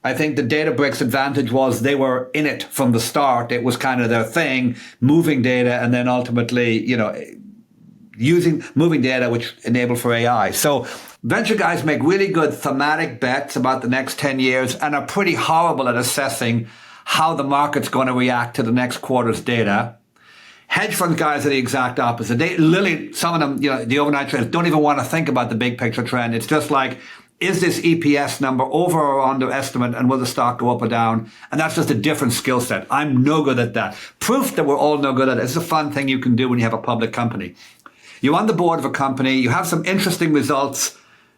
I think the Databricks advantage was they were in it from the start. It was kind of their thing, moving data and then ultimately, moving data, which enabled for AI. So venture guys make really good thematic bets about the next 10 years and are pretty horrible at assessing how the market's going to react to the next quarter's data. Hedge fund guys are the exact opposite. They literally, some of them, the overnight traders don't even want to think about the big picture trend. It's just like, is this EPS number over or under estimate, and will the stock go up or down? And that's just a different skill set. I'm no good at that. Proof that we're all no good at it. It's a fun thing you can do when you have a public company. You're on the board of a company. You have some interesting results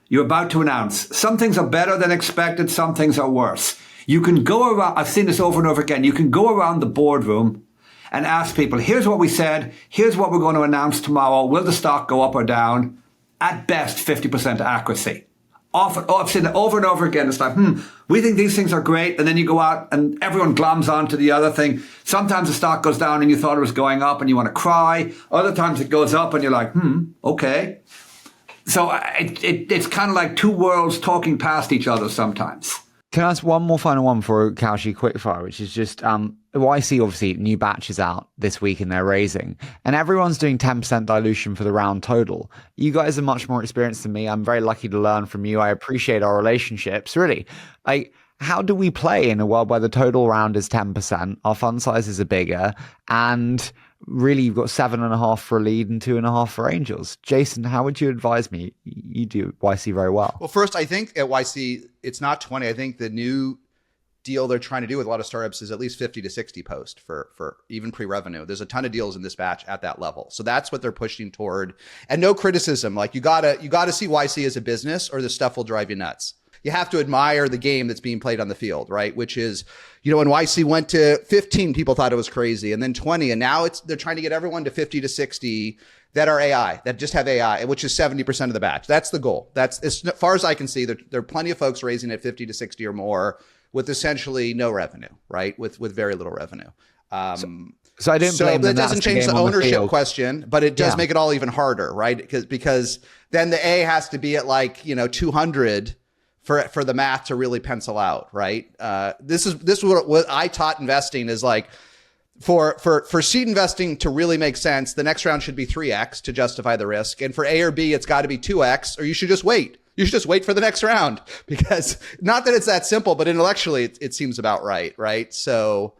you're about to announce. Some things are better than expected. Some things are worse. You can go around. I've seen this over and over again. You can go around the boardroom and ask people, here's what we said. Here's what we're going to announce tomorrow. Will the stock go up or down? At best, 50% accuracy. I've seen it over and over again. It's like, we think these things are great. And then you go out and everyone gloms onto the other thing. Sometimes the stock goes down and you thought it was going up and you want to cry. Other times it goes up and you're like, okay. So it's kind of like two worlds talking past each other sometimes. Can I ask one more final one for Kalshi Quickfire, which is just, YC obviously new batches out this week and they're raising, and everyone's doing 10% dilution for the round total. You guys are much more experienced than me. I'm very lucky to learn from you. I appreciate our relationships, really. How do we play in a world where the total round is 10%, our fund sizes are bigger, and really you've got 7.5 for a lead and 2.5 for angels? Jason, how would you advise me? You do YC very well. Well, first, I think at YC, it's not 20. I think the new deal they're trying to do with a lot of startups is at least 50 to 60 post for even pre-revenue. There's a ton of deals in this batch at that level. So that's what they're pushing toward. And no criticism. Like you gotta see YC as a business or this stuff will drive you nuts. You have to admire the game that's being played on the field, right? Which is, when YC went to 15, people thought it was crazy, and then 20, and now they're trying to get everyone to 50 to 60 that are AI, that just have AI, which is 70% of the batch. That's the goal. That's as far as I can see. There are plenty of folks raising at 50 to 60 or more with essentially no revenue, right? With very little revenue. So I didn't blame them. That doesn't change the ownership question, but it does make it all even harder, right? Because then the A has to be at 200 for the math to really pencil out, right? This is what I taught investing is like, for seed investing to really make sense, the next round should be 3x to justify the risk. And for A or B, it's got to be 2x, or you should just wait. You should just wait for the next round, because not that it's that simple, but intellectually it seems about right? So,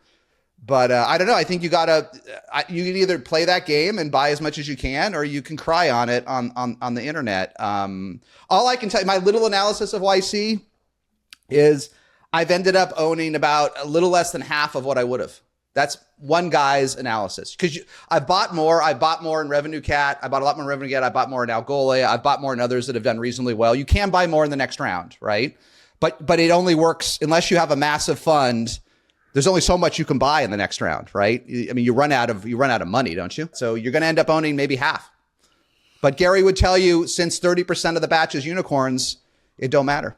but I don't know. I think you can either play that game and buy as much as you can, or you can cry on it on the internet. All I can tell you, my little analysis of YC is I've ended up owning about a little less than half of what I would have. That's one guy's analysis. Because I bought more in RevenueCat. I bought a lot more in RevenueCat. I bought more in Algolia. I bought more in others that have done reasonably well. You can buy more in the next round, right? But it only works unless you have a massive fund. There's only so much you can buy in the next round, right? I mean, you run out of money, don't you? So you're going to end up owning maybe half. But Gary would tell you, since 30% of the batch is unicorns, it don't matter.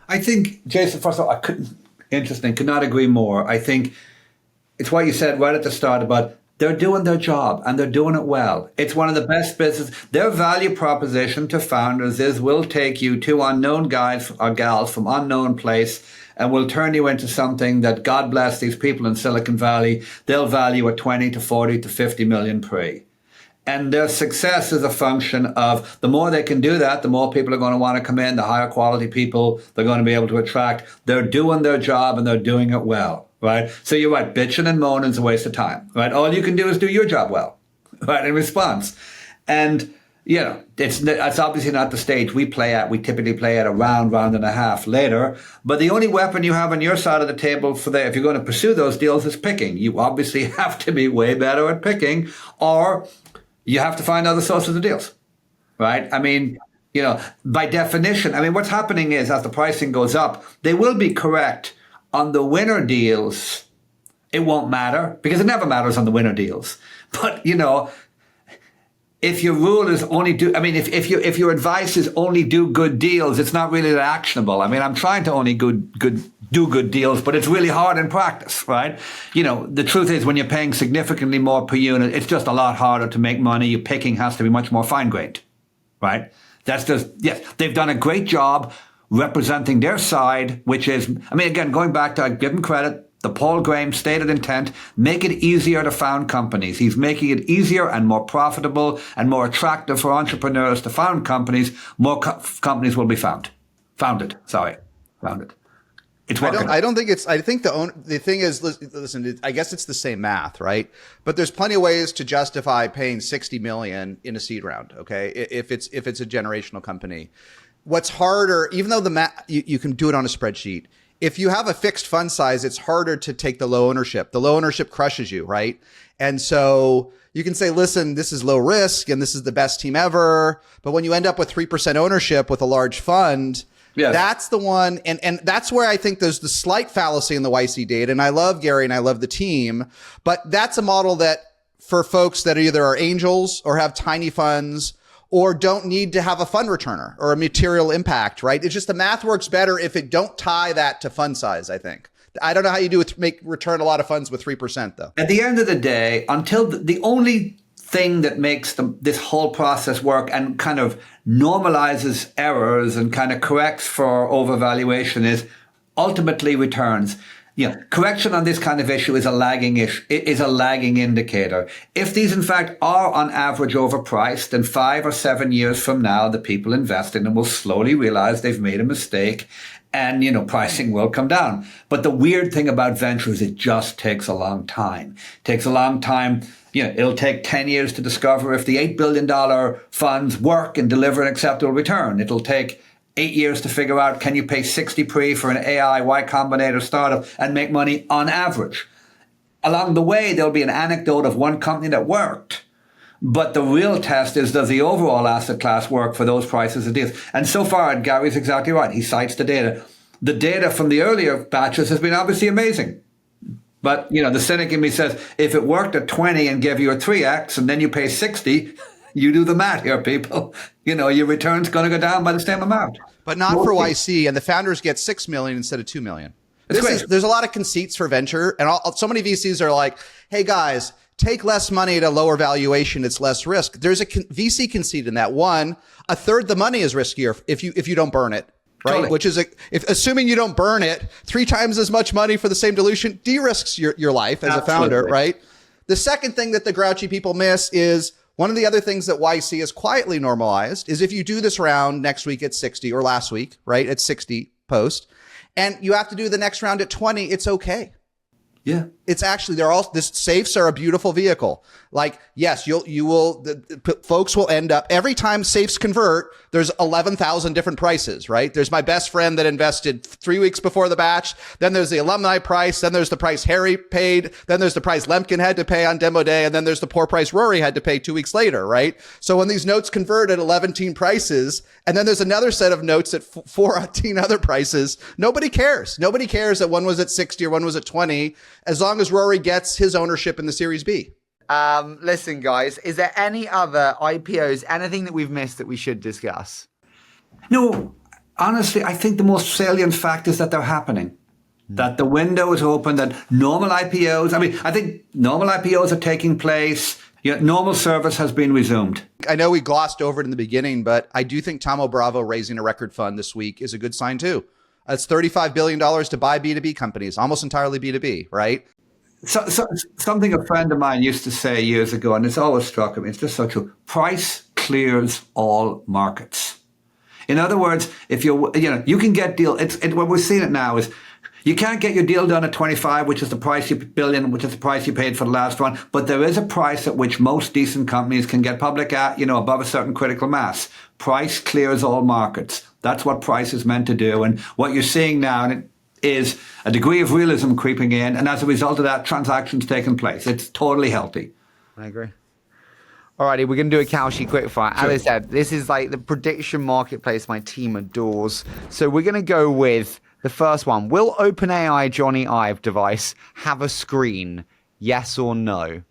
I think, Jason, first of all, could not agree more. I think it's what you said right at the start about they're doing their job and they're doing it well. It's one of the best businesses. Their value proposition to founders is we'll take you to unknown guys or gals from unknown place and we'll turn you into something that, God bless these people in Silicon Valley, they'll value at 20 to 40 to 50 million pre. And their success is a function of the more they can do that, the more people are going to want to come in, the higher quality people they're going to be able to attract. They're doing their job and they're doing it well, right? So you're right, bitching and moaning is a waste of time, right? All you can do is do your job well, right, in response. And, it's obviously not the stage we play at. We typically play at a round and a half later. But the only weapon you have on your side of the table if you're going to pursue those deals is picking. You obviously have to be way better at picking, or you have to find other sources of deals, right? I mean, by definition, what's happening is as the pricing goes up, they will be correct on the winner deals. It won't matter because it never matters on the winner deals. But, if your rule is if your advice is only do good deals, it's not really that actionable. I'm trying to only do good deals, but it's really hard in practice, right? The truth is when you're paying significantly more per unit, it's just a lot harder to make money. Your picking has to be much more fine-grained, right? Yes, they've done a great job representing their side, which is, again, going back to, I give them credit, the Paul Graham stated intent, make it easier to found companies. He's making it easier and more profitable and more attractive for entrepreneurs to found companies. More companies will be founded. It's working. I don't think it's, I think the thing is, listen, I guess it's the same math, right? But there's plenty of ways to justify paying 60 million in a seed round. Okay. If it's a generational company, what's harder, even though the math, you can do it on a spreadsheet. If you have a fixed fund size, it's harder to take the low ownership. The low ownership crushes you, right? And so you can say, listen, this is low risk and this is the best team ever. But when you end up with 3% ownership with a large fund, yes, that's the one. And that's where I think there's the slight fallacy in the YC data. And I love Gary and I love the team, but that's a model that for folks that either are angels or have tiny funds or don't need to have a fund returner or a material impact, right? It's just the math works better if it don't tie that to fund size, I think. I don't know how you do it to return a lot of funds with 3%, though. At the end of the day, until the only thing that makes this whole process work and kind of normalizes errors and kind of corrects for overvaluation is ultimately returns. Correction on this kind of issue is a lagging indicator. If these, in fact, are on average overpriced, then 5 or 7 years from now, the people investing in them will slowly realize they've made a mistake, and pricing will come down. But the weird thing about venture is it just takes a long time. It takes a long time. It'll take 10 years to discover if the $8 billion funds work and deliver an acceptable return. It'll take 8 years to figure out, can you pay 60 pre for an AI Y Combinator startup and make money on average? Along the way, there'll be an anecdote of one company that worked. But the real test is, does the overall asset class work for those prices of deals? And so far, Gary's exactly right. He cites the data. The data from the earlier batches has been obviously amazing. But, the cynic in me says, if it worked at 20 and gave you a 3x and then you pay 60, you do the math here, people. Your return's going to go down by the same amount. But not for YC, and the founders get $6 million instead of $2 million. There's a lot of conceits for venture, and so many VCs are like, hey, guys, take less money at a lower valuation. It's less risk. There's a VC conceit in that. One, a third the money is riskier if you don't burn it. Right. Totally. Which is assuming you don't burn it, 3 times as much money for the same dilution de-risks your life as a founder, right? The second thing that the grouchy people miss is one of the other things that YC has quietly normalized is if you do this round next week at 60 or last week, right, at 60 post, and you have to do the next round at 20, it's okay. Yeah. It's actually, this safes are a beautiful vehicle. Like, yes, folks will end up, every time safes convert, there's 11,000 different prices, right? There's my best friend that invested 3 weeks before the batch. Then there's the alumni price. Then there's the price Harry paid. Then there's the price Lemkin had to pay on demo day. And then there's the poor price Rory had to pay 2 weeks later, right? So when these notes convert at 11 prices, and then there's another set of notes at 14 other prices, nobody cares. Nobody cares that one was at 60 or one was at 20, as long as Rory gets his ownership in the Series B. Listen, guys, is there any other IPOs, anything that we've missed that we should discuss? No, honestly, I think the most salient fact is that they're happening. That the window is open, that normal IPOs, I think normal IPOs are taking place. Normal service has been resumed. I know we glossed over it in the beginning, but I do think Thoma Bravo raising a record fund this week is a good sign too. It's $35 billion to buy B2B companies, almost entirely B2B, right? So, something a friend of mine used to say years ago, and it's always struck me, it's just so true. Price clears all markets. In other words, if you can get deal, what we're seeing it now is you can't get your deal done at 25, which is the price which is the price you paid for the last one. But there is a price at which most decent companies can get public at, above a certain critical mass. Price clears all markets. That's what price is meant to do. And what you're seeing now is a degree of realism creeping in. And as a result of that, transactions taking place. It's totally healthy. I agree. All righty, we're going to do a Kalshi quickfire. As I said, this is like the prediction marketplace my team adores. So we're going to go with the first one. Will OpenAI Johnny Ive device have a screen? Yes or no?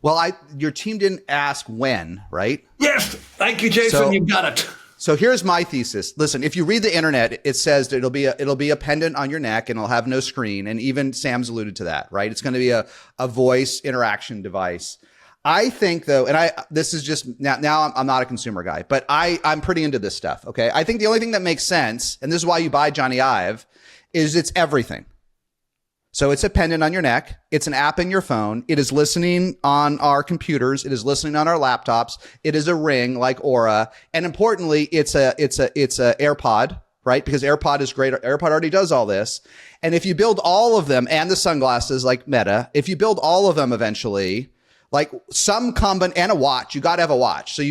Well, your team didn't ask when, right? Yes. Thank you, Jason. You got it. So here's my thesis. Listen, if you read the internet, it says that it'll be a pendant on your neck and it'll have no screen. And even Sam's alluded to that, right? It's going to be a voice interaction device. I think though, and this is just now I'm not a consumer guy, but I'm pretty into this stuff. Okay. I think the only thing that makes sense, and this is why you buy Johnny Ive, is it's everything. So it's a pendant on your neck. It's an app in your phone. It is listening on our computers. It is listening on our laptops. It is a ring like Aura. And importantly, it's a AirPod, right? Because AirPod is great. AirPod already does all this. And if you build all of them and the sunglasses like Meta, if you build all of them eventually, like and a watch, you got to have a watch. So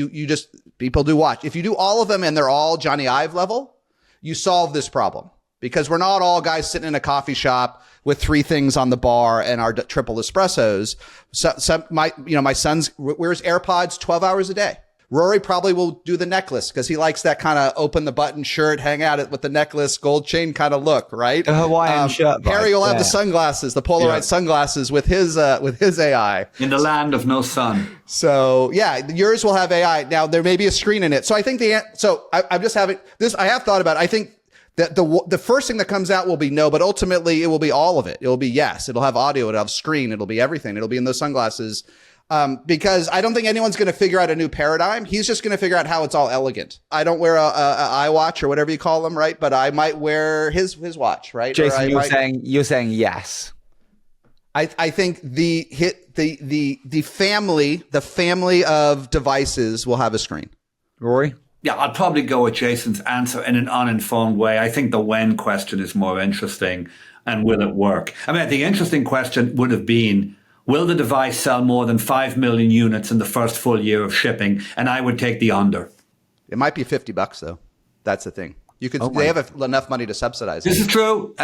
people do watch. If you do all of them and they're all Johnny Ive level, you solve this problem. Because we're not all guys sitting in a coffee shop with 3 things on the bar and our triple espressos. So my son's wears AirPods 12 hours a day. Rory probably will do the necklace because he likes that kind of open the button shirt, hang out with the necklace, gold chain kind of look, right? The Hawaiian shirt. Harry will have the sunglasses, the Polaroid sunglasses with his AI. In the land of no sun. So yeah, yours will have AI. Now there may be a screen in it. So I think I'm just having this. I have thought about it. I think that the first thing that comes out will be no, but ultimately it will be all of it. It will be yes. It'll have audio. It'll have screen. It'll be everything. It'll be in those sunglasses. Because I don't think anyone's going to figure out a new paradigm. He's just going to figure out how it's all elegant. I don't wear a iWatch or whatever you call them, right? But I might wear his watch, right? Jason, you're saying yes. I think the family of devices will have a screen. Rory? Yeah, I'll probably go with Jason's answer in an uninformed way. I think the when question is more interesting, and will it work? I mean, the interesting question would have been, will the device sell more than 5 million units in the first full year of shipping? And I would take the under. It might be $50 though. That's the thing. You could. They have enough money to subsidize it. This is true,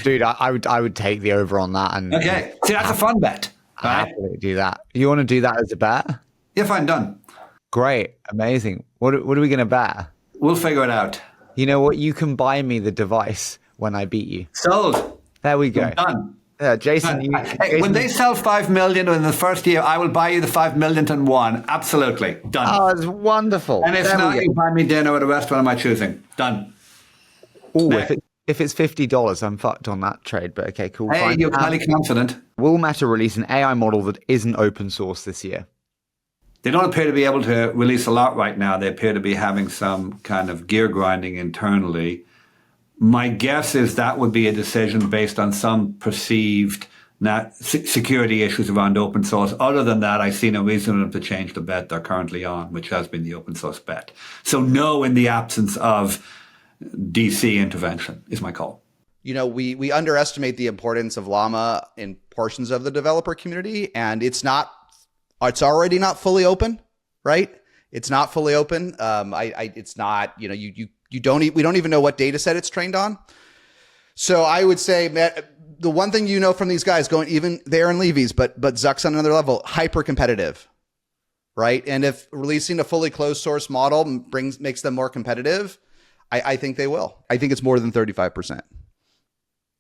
dude. I would take the over on that. And okay, see, that's a fun bet. I happily do that. You want to do that as a bet? Yeah, fine, done. Great, amazing. What are we going to bet? We'll figure it out. You know what? You can buy me the device when I beat you. Sold. There we go. Done. Jason, Jason, when they sell 5 million in the first year, I will buy you the 5 millionth and one. Absolutely. Done. Oh, it's wonderful. And if not, you buy me dinner at a restaurant of my choosing. Done. Oh, if it's $50, I'm fucked on that trade, but okay, cool. Hey, fine. you're highly confident. Will Meta release an AI model that isn't open source this year? They don't appear to be able to release a lot right now. They appear to be having some kind of gear grinding internally. My guess is that would be a decision based on some perceived security issues around open source. Other than that, I see no reason for them to change the bet they're currently on, which has been the open source bet. So no, in the absence of DC intervention is my call. You know, we underestimate the importance of Llama in portions of the developer community, and it's already not fully open, right? It's not fully open. It's not, you know, we don't even know what data set it's trained on. So I would say, Matt, the one thing you know from these guys going, even they're in Levy's, but Zuck's on another level, hyper competitive, right? And if releasing a fully closed source model makes them more competitive, I think they will. I think it's more than 35%.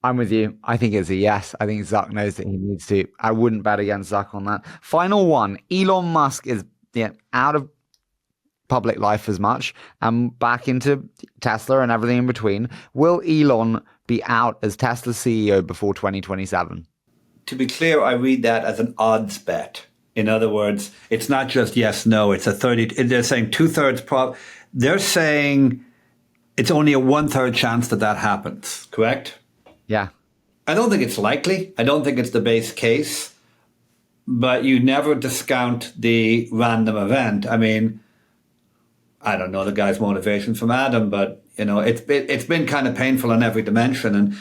I'm with you. I think it's a yes. I think Zuck knows that he needs to. I wouldn't bet against Zuck on that. Final one. Elon Musk is out of public life as much and back into Tesla and everything in between. Will Elon be out as Tesla's CEO before 2027? To be clear, I read that as an odds bet. In other words, it's not just yes, no. It's a 30. They're saying 2/3. They're saying it's only a 1/3 chance that happens. Correct? Yeah. I don't think it's likely. I don't think it's the base case. But you never discount the random event. I mean, I don't know the guy's motivation from Adam, but you know, it's been kind of painful on every dimension, and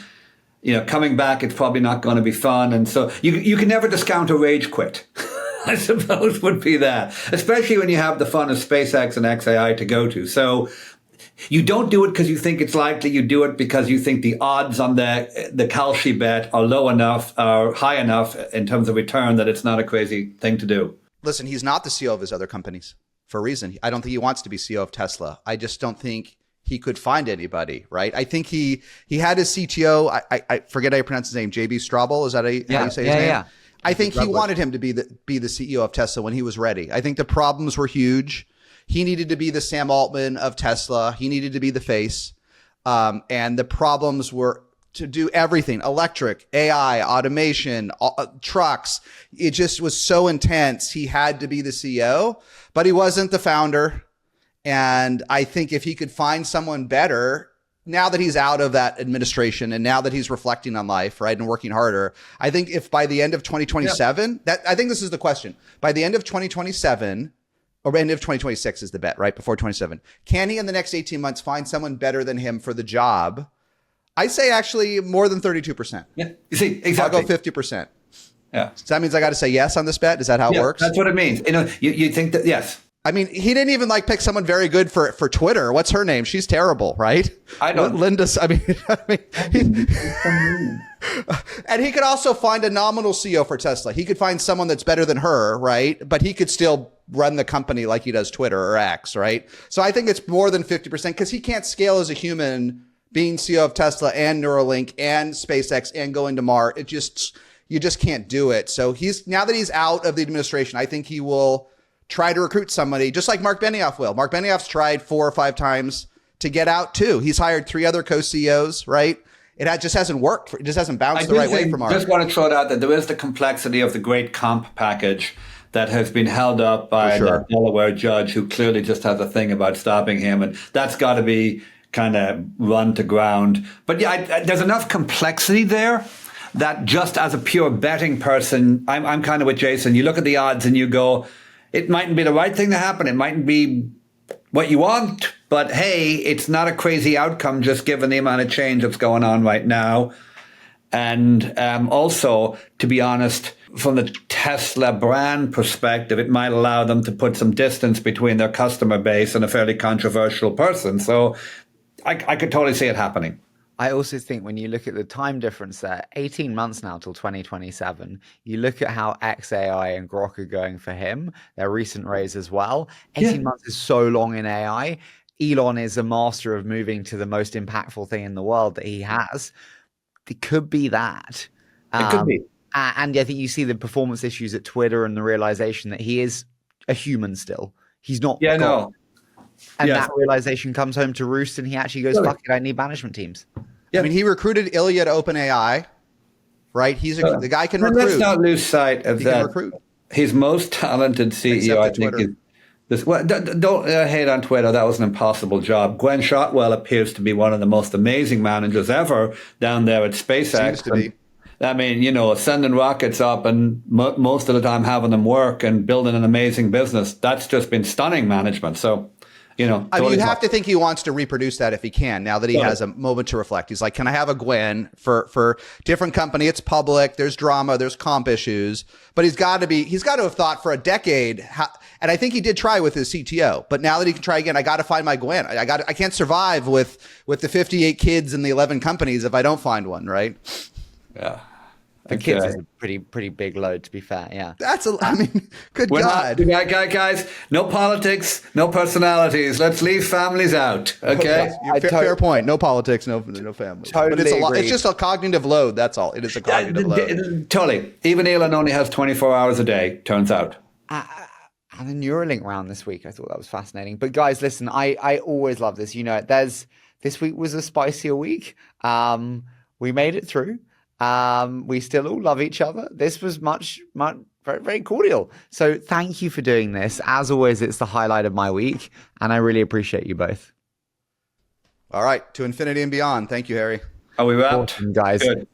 you know, coming back, it's probably not going to be fun. And so you can never discount a rage quit. I suppose would be that, especially when you have the fun of SpaceX and XAI to go to. So you don't do it because you think it's likely. You do it because you think the odds on the Kalshi bet are low enough, are high enough in terms of return that it's not a crazy thing to do. Listen, he's not the CEO of his other companies for a reason. I don't think he wants to be CEO of Tesla. I just don't think he could find anybody, right? I think he had his CTO. I forget how you pronounce his name. JB Straubel. Is that how you say his name? Yeah. I think he wanted him to be the CEO of Tesla when he was ready. I think the problems were huge. He needed to be the Sam Altman of Tesla. He needed to be the face. And the problems were to do everything, electric, AI, automation, trucks. It just was so intense. He had to be the CEO, but he wasn't the founder. And I think if he could find someone better, now that he's out of that administration and now that he's reflecting on life, right, and working harder, I think if by the end of 2027, I think this is the question. By the end of 2027, or end of 2026 is the bet, right? Before 27. Can he in the next 18 months find someone better than him for the job? I say actually more than 32%. Yeah, you see, exactly. I'll go 50%. Yeah. So that means I got to say yes on this bet? Is that how it works? That's what it means. You know, you think that, yes. I mean, he didn't even like pick someone very good for Twitter. What's her name? She's terrible, right? I don't. Linda. And he could also find a nominal CEO for Tesla. He could find someone that's better than her, right? But he could still run the company like he does Twitter or X, right? So I think it's more than 50% because he can't scale as a human being CEO of Tesla and Neuralink and SpaceX and going to Mars. You just can't do it. So now that he's out of the administration, I think he will try to recruit somebody just like Mark Benioff will. Mark Benioff's tried 4 or 5 times to get out too. He's hired 3 other co-CEOs, right? It just hasn't worked. It just hasn't bounced the right way for Mark. I just want to throw it out that there is the complexity of the great comp package that has been held up by the Delaware judge who clearly just has a thing about stopping him. And that's got to be kind of run to ground. But yeah, there's enough complexity there that just as a pure betting person, I'm kind of with Jason. You look at the odds and you go, it mightn't be the right thing to happen. It mightn't be what you want, but hey, it's not a crazy outcome just given the amount of change that's going on right now. And also, to be honest, from the Tesla brand perspective, it might allow them to put some distance between their customer base and a fairly controversial person. So I could totally see it happening. I also think when you look at the time difference there, 18 months now till 2027, you look at how XAI and Grok are going for him, their recent raise as well. 18 months is so long in AI. Elon is a master of moving to the most impactful thing in the world that he has. It could be that. It could be. And I think you see the performance issues at Twitter and the realization that he is a human still. He's not. Yeah, no. And that realization comes home to roost, and he actually goes, fuck it, I need management teams. Yeah. I mean, he recruited Ilya to OpenAI, right? The guy can recruit. Let's not lose sight of that. Recruit. His most talented CEO, I think, don't hate on Twitter. That was an impossible job. Gwen Shotwell appears to be one of the most amazing managers ever down there at SpaceX. Seems to be. I mean, sending rockets up and most of the time having them work and building an amazing business. That's just been stunning management. So, I mean, you have to think he wants to reproduce that if he can, now that he has a moment to reflect. He's like, can I have a Gwen for different company? It's public. There's drama. There's comp issues. But he's got to have thought for a decade. And I think he did try with his CTO. But now that he can try again, I got to find my Gwen. I can't survive with the 58 kids and the 11 companies if I don't find one, right? Yeah. The kids is a pretty big load, to be fair. Yeah, good God. Guys, no politics, no personalities. Let's leave families out. Okay. Fair point. No politics, no family. Totally but it's just a cognitive load. That's all. It is a cognitive load. Totally. Even Elon only has 24 hours a day, turns out. And the Neuralink round this week, I thought that was fascinating. But guys, listen, I always love this. This week was a spicier week. We made it through. We still all love each other. This was very, very cordial. So thank you for doing this. As always, it's the highlight of my week, and I really appreciate you both. All right, to infinity and beyond. Thank you, Harry. Are we wrapped? Awesome, guys. Good.